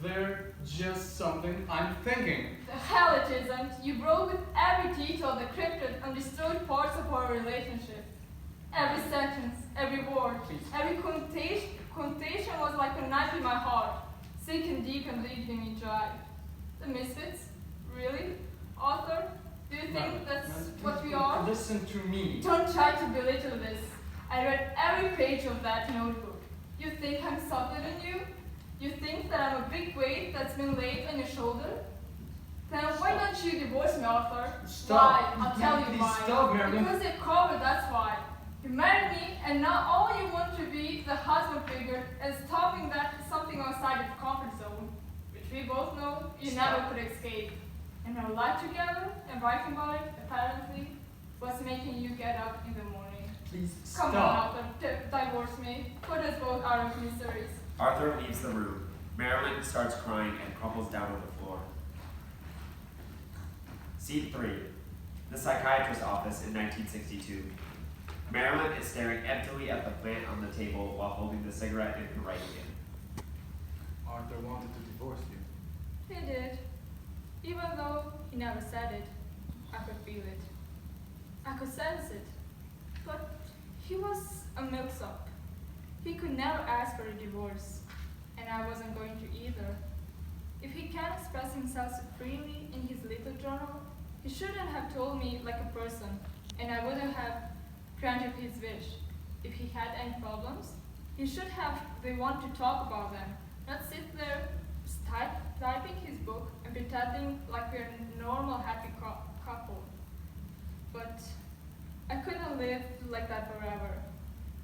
They're just something I'm thinking. The hell it isn't. You broke with every detail, decrypted and destroyed parts of our relationship. Every sentence, every word, Please. every quotation was like a knife in my heart, sinking deep and leaving me dry. The misfits? Really? Arthur? Do you think Marilyn, that's Marilyn, what please, we are? Listen to me. Don't try to belittle this. I read every page of that notebook. You think I'm softer than you? You think that I'm a big weight that's been laid on your shoulder? Then why don't you divorce me, Arthur? Stop. Why? I'll tell you Please why. stop, Marilyn. Because you're covered, that's why. You married me, and now all you want to be the husband figure is stopping that something outside your comfort zone, which we both know you never could escape. And our life together and writing about it, apparently, was making you get up in the morning. Please Come stop. on, Arthur, divorce me. Put us both out of miseries. Arthur leaves the room. Marilyn starts crying and crumples down on the floor. Scene 3. The psychiatrist's office in 1962. Marilyn is staring emptily at the plant on the table while holding the cigarette in her right hand. Arthur wanted to divorce you. He did. Even though he never said it, I could feel it. I could sense it. But he was a milksop. He could never ask for a divorce, and I wasn't going to either. If he can't express himself so freely in his little journal, he shouldn't have told me like a person, and I wouldn't have granted his wish. If he had any problems, he should have the one to talk about them, not sit there typing his book and pretending like we're a normal, happy couple. But I couldn't live like that forever.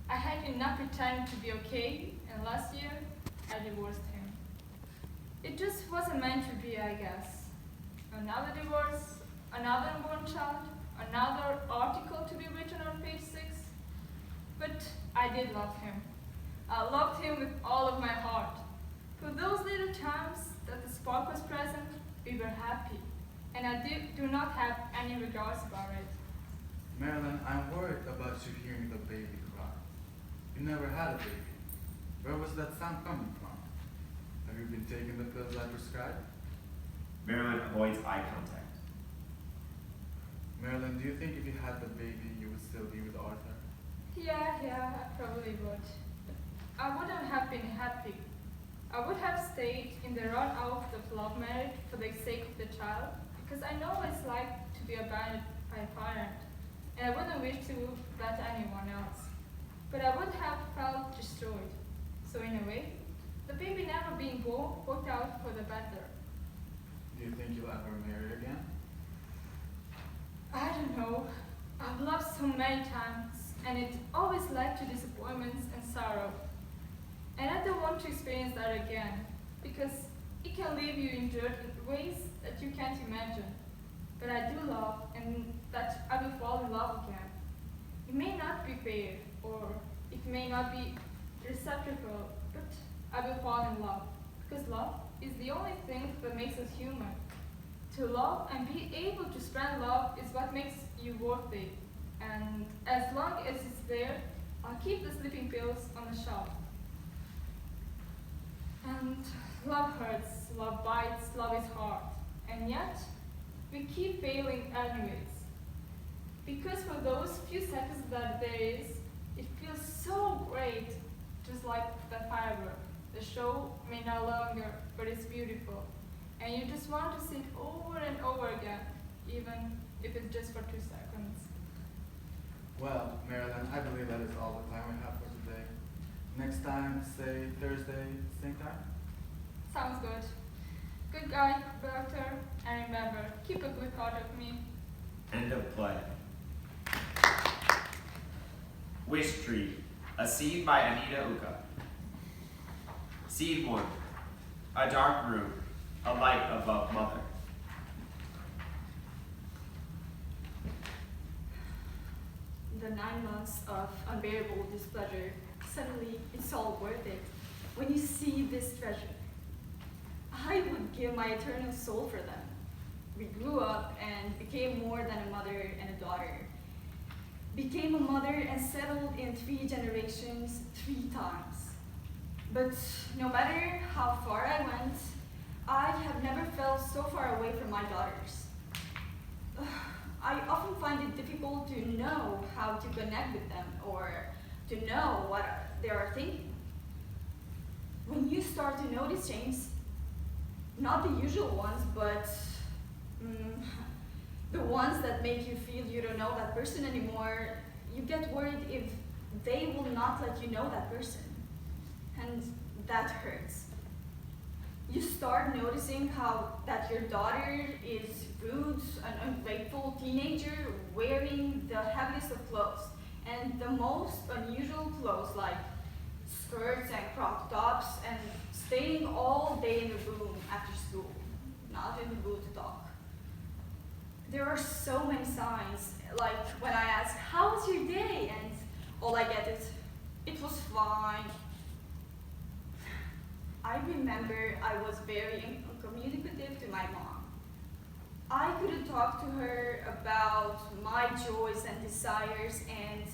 I had enough pretending to be okay, and last year, I divorced him. It just wasn't meant to be, I guess. Another divorce, another unborn child, another article to be written on page 6. But I did love him. I loved him with all of my heart. For those little times that the spark was present, we were happy. And I do not have any regrets about it. Marilyn, I'm worried about you hearing the baby cry. You never had a baby. Where was that sound coming from? Have you been taking the pills I prescribed? Marilyn avoids eye contact. Marilyn, do you think if you had the baby, you would still be with Arthur? Yeah, I probably would. But I wouldn't have been happy. I would have stayed in the run out of love marriage for the sake of the child, because I know what it's like to be abandoned by a parent, and I wouldn't wish to that to anyone else. But I would have felt destroyed. So in a way, the baby never being born worked out for the better. Do you think you'll ever marry again? I don't know. I've loved so many times, and it always led to disappointments and sorrow. And I don't want to experience that again, because it can leave you injured in ways that you can't imagine. But I do love, and that I will fall in love again. It may not be fair, or it may not be reciprocal, but I will fall in love, because love is the only thing that makes us human. To love and be able to spread love is what makes you worthy. And as long as it's there, I'll keep the sleeping pills on the shelf. And love hurts, love bites, love is hard. And yet, we keep failing anyways. Because for those few seconds that there is, it feels so great, just like the firework. The show may no longer, but it's beautiful. And you just want to see it over and over again, even if it's just for 2 seconds. Well, Marilyn, I believe that is all the time we have for today. Next time, say Thursday, same time? Sounds good. Good guy, doctor, and remember, keep a good part of me. End of play. Wish Tree, a seed by Anita Uka. Seed 1, a dark room, a light above mother. The 9 months of unbearable displeasure, suddenly it's all worth it when you see this treasure. I would give my eternal soul for them. We grew up and became more than a mother and a daughter. Became a mother and settled in 3 generations 3 times. But no matter how far I went, I have never felt so far away from my daughters. I often find it difficult to know how to connect with them or to know what they are thinking. When you start to notice changes, not the usual ones, but the ones that make you feel you don't know that person anymore, you get worried if they will not let you know that person. And that hurts. You start noticing how that your daughter is rude, an ungrateful teenager wearing the heaviest of clothes and the most unusual clothes like skirts and crop tops and staying all day in the room after school, not in the mood to talk. There are so many signs, like when I ask, how was your day? And all I get is, it was fine. I remember I was very uncommunicative to my mom. I couldn't talk to her about my joys and desires, and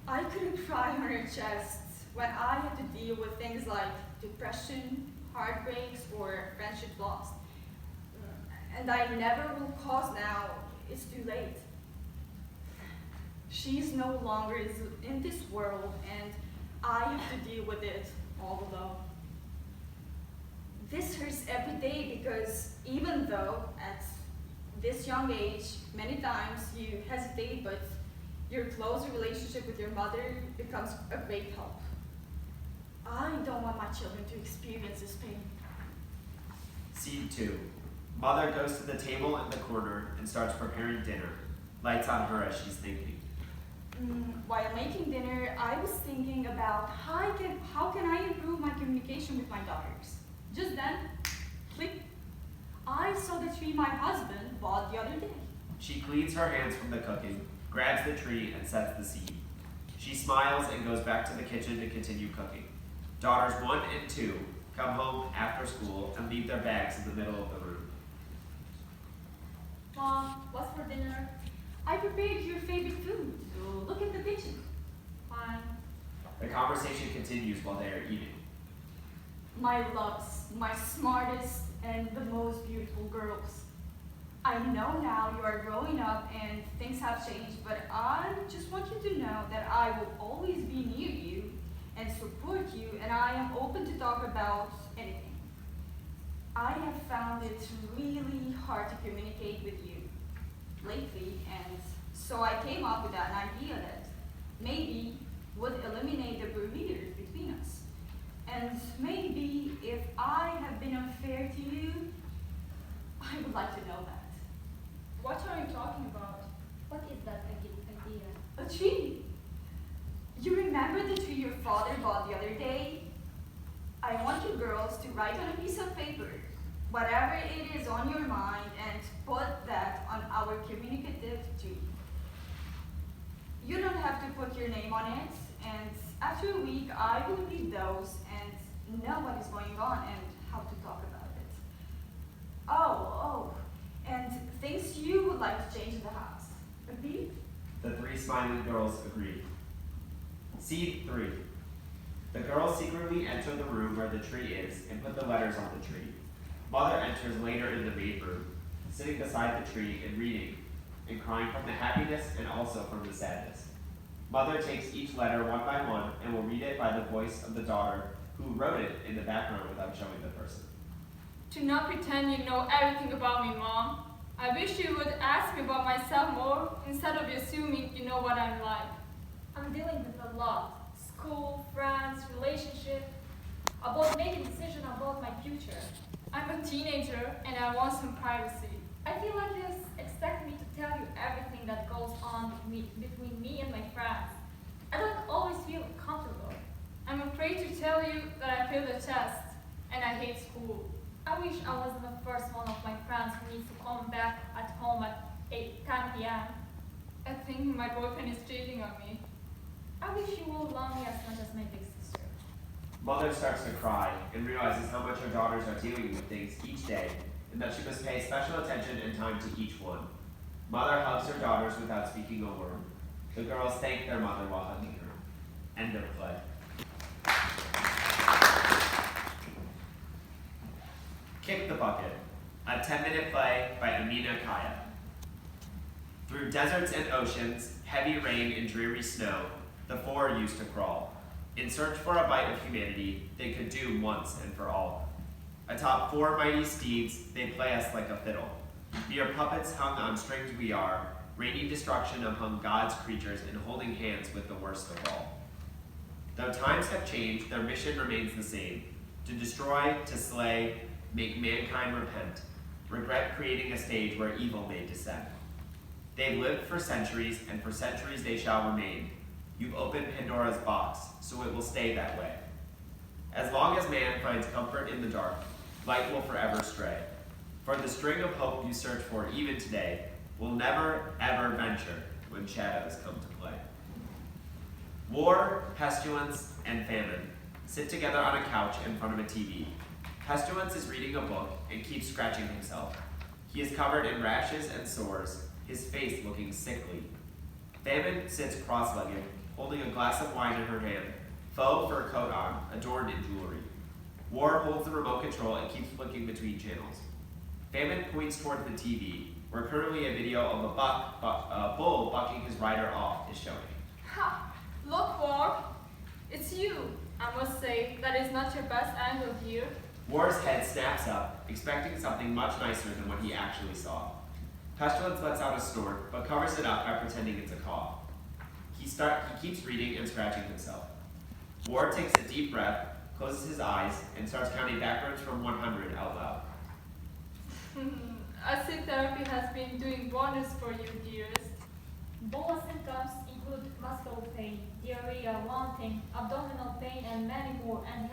I couldn't cry on her chest when I had to deal with things like depression, heartbreaks, or friendship lost. And I never will cause now, it's too late. She's no longer in this world, and I have to deal with it all alone. This hurts every day because even though at this young age, many times you hesitate, but your closer relationship with your mother becomes a great help. I don't want my children to experience this pain. Seed 2, mother goes to the table in the corner and starts preparing dinner. Lights on her as she's thinking. While making dinner, I was thinking about how can I improve my communication with my daughters. Just then, click, I saw the tree my husband bought the other day. She cleans her hands from the cooking, grabs the tree, and sets the seed. She smiles and goes back to the kitchen to continue cooking. Daughters 1 and 2 come home after school and leave their bags in the middle of the room. Mom, what's for dinner? I prepared your favorite food, so look at the picture. Fine. The conversation continues while they are eating. My loves, my smartest and the most beautiful girls. I know now you are growing up and things have changed, but I just want you to know that I will always be near you and support you, and I am open to talk about anything. I have found it really hard to communicate with you lately, and so I came up with an idea that maybe would eliminate the barriers between us. And maybe if I have been unfair to you, I would like to know that. What are you talking about? What is that idea? A tree. You remember the tree your father bought the other day? I want you girls to write on a piece of paper whatever it is on your mind and put that on our communicative tree. You don't have to put your name on it, and after a week I will read those and know what is going on and how to talk about it. Oh, and things you would like to change in the house. Agreed? The 3 smiling girls agree. Seed 3. The girls secretly enter the room where the tree is and put the letters on the tree. Mother enters later in the main room, sitting beside the tree and reading, and crying from the happiness and also from the sadness. Mother takes each letter one by one and will read it by the voice of the daughter who wrote it in the background without showing the person. Do not pretend you know everything about me, Mom. I wish you would ask me about myself more instead of assuming you know what I'm like. I'm dealing with a lot. School, friends, relationship. About making decisions about my future. I'm a teenager and I want some privacy. I feel like you expect me to tell you everything that goes on between me and my friends. I don't always feel comfortable. I'm afraid to tell you that I failed the test and I hate school. I wish I wasn't the first one of my friends who needs to come back at home at 10 p.m. I think my boyfriend is cheating on me. I wish you will love me as much as my big sister. Mother starts to cry and realizes how much her daughters are dealing with things each day and that she must pay special attention and time to each one. Mother hugs her daughters without speaking a word. The girls thank their mother while hugging her. End of play. Kick the Bucket, a 10-minute play by Amina Kaya. Through deserts and oceans, heavy rain and dreary snow, the four used to crawl. In search for a bite of humanity, they could do once and for all. Atop four mighty steeds, they play us like a fiddle. Mere puppets hung on strings we are, raining destruction among God's creatures and holding hands with the worst of all. Though times have changed, their mission remains the same: to destroy, to slay, make mankind repent, regret creating a stage where evil may descend. They've lived for centuries, and for centuries they shall remain. You've opened Pandora's box, so it will stay that way. As long as man finds comfort in the dark, light will forever stray. For the string of hope you search for even today will never, ever venture when shadows come to play. War, pestilence, and famine sit together on a couch in front of a TV. Pestilence is reading a book and keeps scratching himself. He is covered in rashes and sores, his face looking sickly. Famine sits cross-legged, holding a glass of wine in her hand, faux fur coat on, adorned in jewelry. War holds the remote control and keeps flicking between channels. Famine points toward the TV, where currently a video of a bull bucking his rider off is showing. Ha! Look, War! It's you! I must say, that is not your best angle here. War's head snaps up, expecting something much nicer than what he actually saw. Pestilence lets out a snort, but covers it up by pretending it's a cough. He keeps reading and scratching himself. War takes a deep breath, closes his eyes, and starts counting backwards from 100 out loud. I see therapy has been doing wonders for you, dearest. Bola symptoms include muscle pain, diarrhea, vomiting, abdominal pain, and many more, and it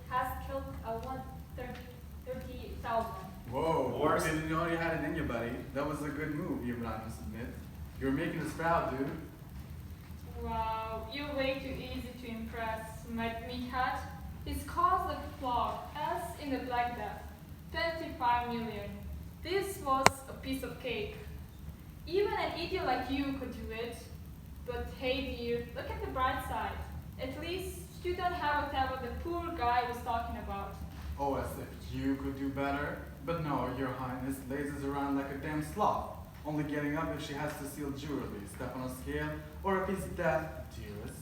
has killed 130,000. Whoa, Or- you already had it in you, buddy. That was a good move, you must admit. You're making us proud, dude. Wow, you're way too easy to impress, my meathead. It's caused the flaw, as in the Black Death. 25 million. This was a piece of cake. Even an idiot like you could do it. But hey dear, look at the bright side. At least you don't have whatever the poor guy was talking about. Oh, as if you could do better. But no, your highness lazes around like a damn sloth, only getting up if she has to steal jewelry, step on a scale, or a piece of death, dearest.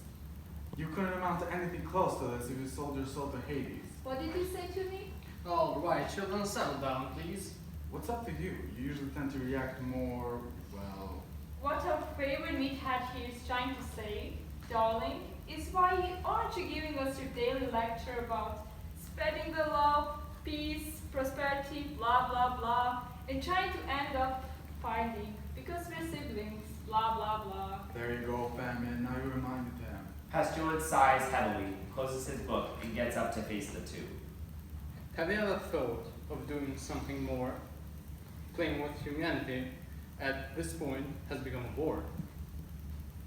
You couldn't amount to anything close to this if you sold your soul to Hades. What did you say to me? All right, children, settle down, please. What's up to you? You usually tend to react more, well... What our favorite meathead here is trying to say, darling, is why aren't you giving us your daily lecture about spreading the love, peace, prosperity, blah blah blah, and trying to end up fighting because we're siblings, blah blah blah. There you go, famine. Now you reminded him. Pestilence sighs heavily, closes his book, and gets up to face the two. Have you ever thought of doing something more? Playing with humanity at this point has become a bore.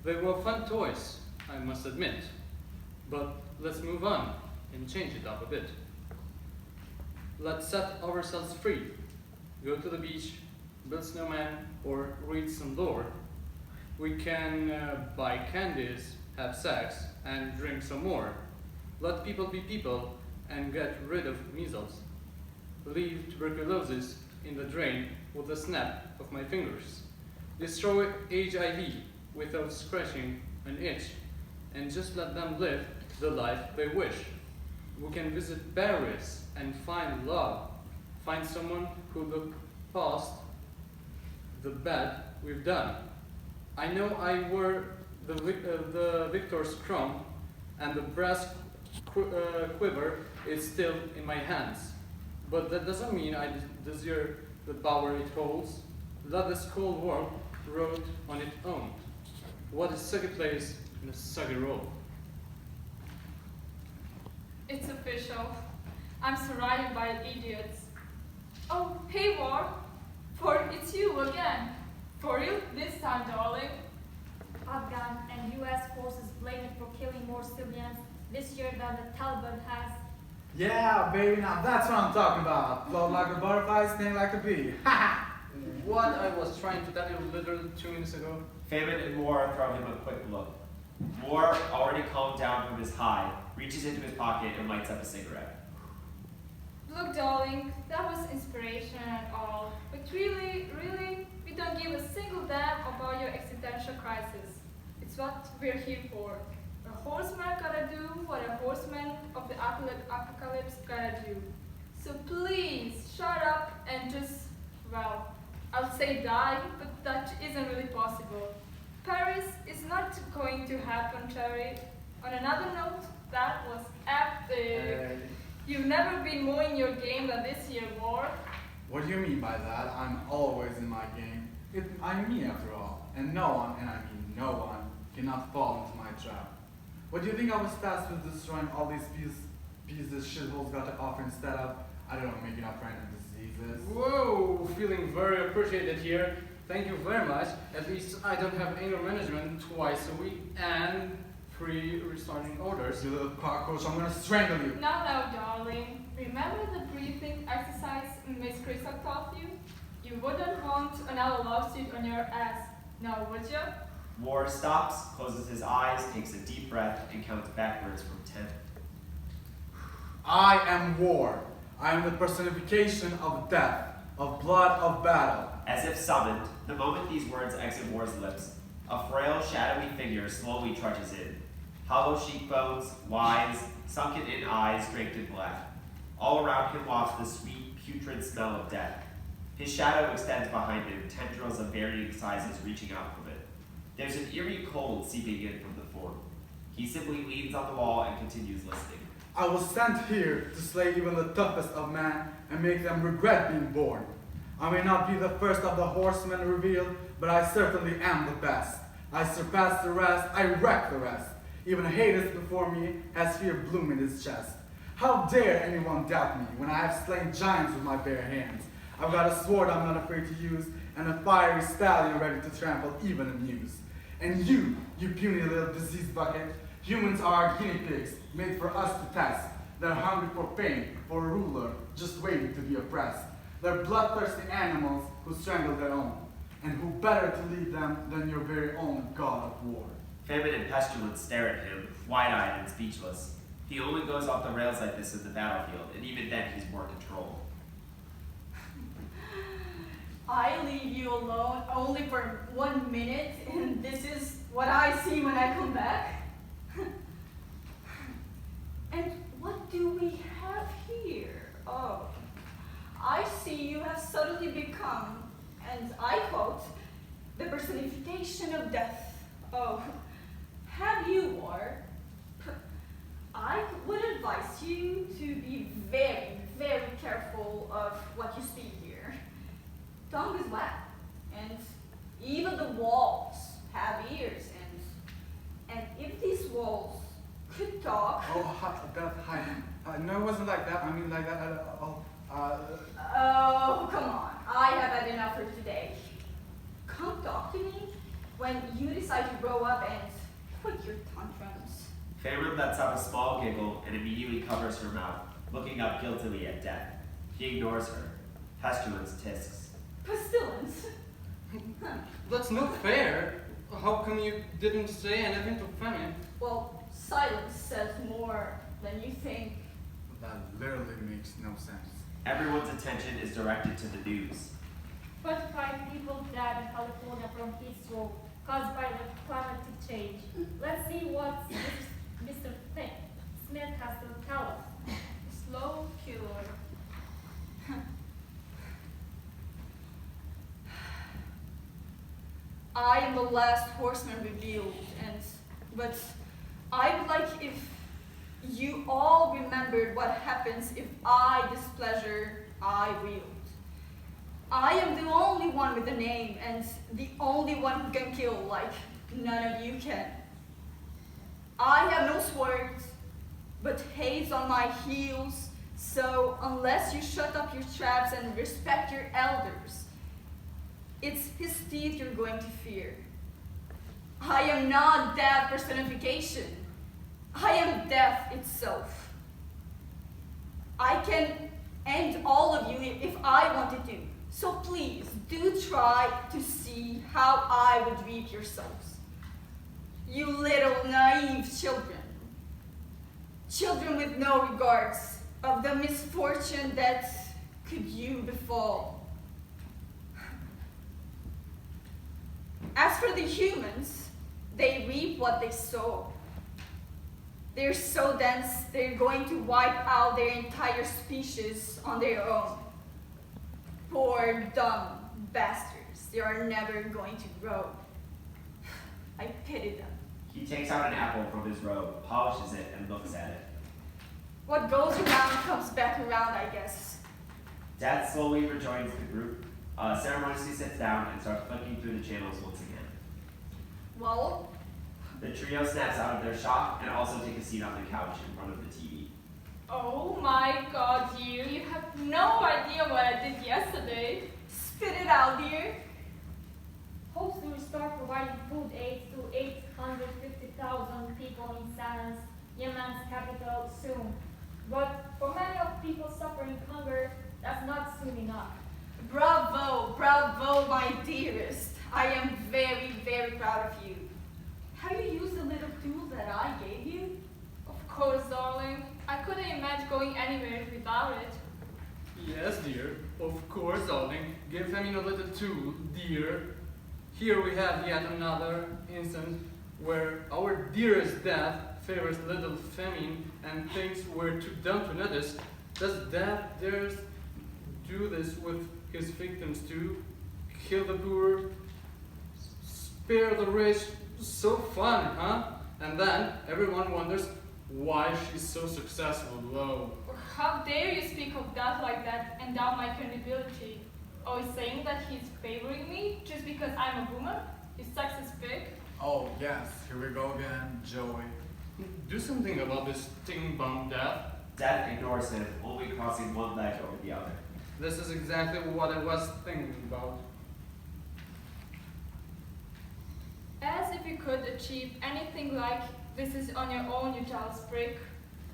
They were fun toys, I must admit, but let's move on and change it up a bit. Let's set ourselves free, go to the beach, build snowman, or read some lore. We can buy candies, have sex, and drink some more. Let people be people and get rid of measles. Leave tuberculosis in the drain with a snap of my fingers. Destroy HIV without scratching an itch, and just let them live the life they wish. We can visit Paris and find love. Find someone who look past the bad we've done. I know I wore the victor's crown, and the brass quiver is still in my hands. But that doesn't mean I desire the power it holds. Let this cold world wrote on its own. What is soggy place in a soggy role? It's official. I'm surrounded by idiots. Oh, hey, War. It's you again. For real this time, darling. Afghan and US forces blamed for killing more civilians this year than the Taliban has. Yeah, baby, now that's what I'm talking about. Float like a butterfly, sting like a bee. What I was trying to tell you literally 2 minutes ago. Famine and War throw him a quick look. War, already calmed down from his high, reaches into his pocket and lights up a cigarette. Look, darling, that was inspiration and all. But really, we don't give a single damn about your existential crisis. It's what we're here for. A horseman gotta do what a horseman of the apocalypse gotta do. So please, shut up and just, well, I'll say die, but that isn't really possible. Paris is not going to happen, Cherry. On another note, that was epic. You've never been more in your game than this year, War. What do you mean by that? I'm always in my game. I'm me after all. And no one, and I mean no one, cannot fall into my trap. What do you think I was tasked with destroying all these pieces shitholes got to offer instead of, I don't know, making up random diseases? Whoa, feeling very appreciated here. Thank you very much. At least I don't have anger management twice a week and 3 restraining orders. You little cockroach, I'm gonna strangle you. Now, darling. Remember the breathing exercise Miss Crystal taught you? You wouldn't want another lawsuit on your ass, now would you? War stops, closes his eyes, takes a deep breath, and counts backwards from 10. I am war. I am the personification of death, of blood, of battle. As if summoned, the moment these words exit War's lips, a frail, shadowy figure slowly trudges in. Hollow cheekbones, wise, sunken-in eyes draped in black. All around him wafts the sweet, putrid smell of death. His shadow extends behind him, tendrils of varying sizes reaching out from it. There's an eerie cold seeping in from the form. He simply leans on the wall and continues listening. I was sent here to slay even the toughest of men and make them regret being born. I may not be the first of the horsemen revealed, but I certainly am the best. I surpass the rest, I wreck the rest. Even Hades before me has fear bloom in his chest. How dare anyone doubt me when I have slain giants with my bare hands? I've got a sword I'm not afraid to use, and a fiery stallion ready to trample even a muse. And you puny little disease bucket, humans are guinea pigs made for us to test. They're hungry for fame, for a ruler, just waiting to be oppressed. They're bloodthirsty animals who strangle their own, and who better to lead them than your very own god of war. Famine and Pestilence stare at him, wide-eyed and speechless. He only goes off the rails like this in the battlefield, and even then he's more controlled. I leave you alone only for 1 minute, and this is what I see when I come back. And what do we have here? Oh, I see you have suddenly become, and I quote, the personification of death. Oh, have you, War? I would advise you to be very, very careful of what you speak here. Tongue is wet, and even the walls have ears, and if these walls could talk. No, it wasn't like that. I mean, like that at all. Oh, come on. I have had enough for today. Come talk to me when you decide to grow up and quit your tantrums. Famine lets out a small giggle and immediately covers her mouth, looking up guiltily at death. He ignores her. Pestilence tisks. Pestilence? That's not fair. How come you didn't say anything to Famine? Well, silence says more than you think. That literally makes no sense. Everyone's attention is directed to the news. 45 people died in California from heat stroke caused by the climate change. Let's see what Mr. Smith has to tell us. Slow killer. I am the last horseman revealed, but I would like if You all remembered what happens if I displeasure, I wield. I am the only one with a name and the only one who can kill like none of you can. I have no swords, but hate's on my heels, so unless you shut up your traps and respect your elders, it's his teeth you're going to fear. I am not death personification. I am death itself. I can end all of you if I wanted to, so please do try to see how I would reap yourselves. You little naive children. Children with no regards of the misfortune that could you befall. As for the humans, they reap what they sow. They're so dense, they're going to wipe out their entire species on their own. Poor, dumb bastards. They are never going to grow. I pity them. He takes out an apple from his robe, polishes it, and looks at it. What goes around comes back around, I guess. Dad slowly rejoins the group, ceremoniously sits down, and starts flicking through the channels once again. Well, The trio snaps out of their shop and also take a seat on the couch in front of the TV. Oh my god, you have no idea what I did yesterday. spit it out, dear. Hopes to restart providing food aid to 850,000 people in Sanaa's, Yemen's capital, soon. But for many of people suffering hunger, that's not soon enough. Bravo, bravo, my dearest. I am very, very proud of you. Have you used the little tool that I gave you? Of course, darling. I couldn't imagine going anywhere without it. Yes, dear. Of course, darling. Give Femin a little too, dear. Here we have yet another instance where our dearest Death favors little Femin and thinks we're too dumb to notice. Does Death dare do this with his victims too? Kill the poor, spare the rich. So fun, huh? And then everyone wonders why she's so successful, low. How dare you speak of that like that and doubt my credibility? Always saying that he's favoring me just because I'm a woman? His sex is big? Oh, yes, here we go again, Joey. Do something about this sting bomb, Death. Dad ignores him, only crossing one leg over the other. This is exactly what I was thinking about. As if you could achieve anything like this is on your own, you child prick.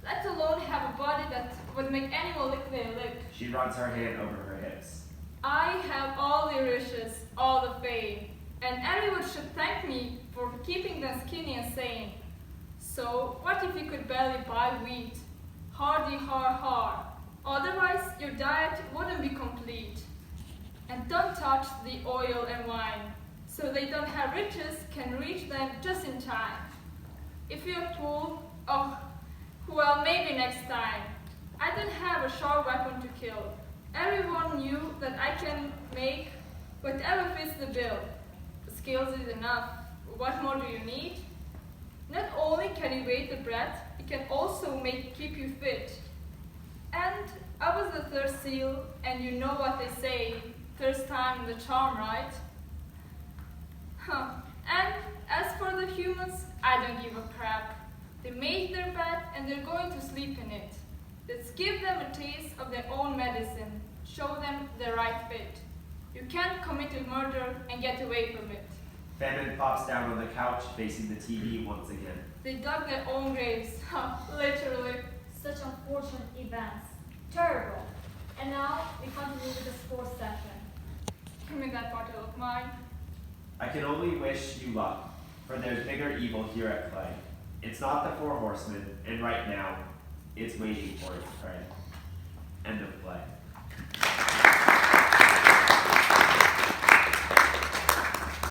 Let alone have a body that would make anyone lick their lip. She runs her hand over her hips. I have all the riches, all the fame, and everyone should thank me for keeping them skinny and sane. So what if you could barely buy wheat? Hardy har. Otherwise your diet wouldn't be complete. And don't touch the oil and wine, so they don't have riches can reach them just in time. If you're poor, oh, well, maybe next time. I don't have a sharp weapon to kill. Everyone knew that I can make whatever fits the bill. Skills is enough. What more do you need? Not only can you weigh the bread, it can also keep you fit. And I was the third seal, and you know what they say, first time in the charm, right? Huh. And as for the humans, I don't give a crap. They made their bed and they're going to sleep in it. Let's give them a taste of their own medicine. Show them the right fit. You can't commit a murder and get away from it. Femin plops down on the couch, facing the TV once again. They dug their own graves. Literally. Such unfortunate events. Terrible. And now we continue with the sports session. Give me that bottle of mine. I can only wish you luck, for there's bigger evil here at play. It's not the Four Horsemen, and right now, it's waiting for its prey. End of play.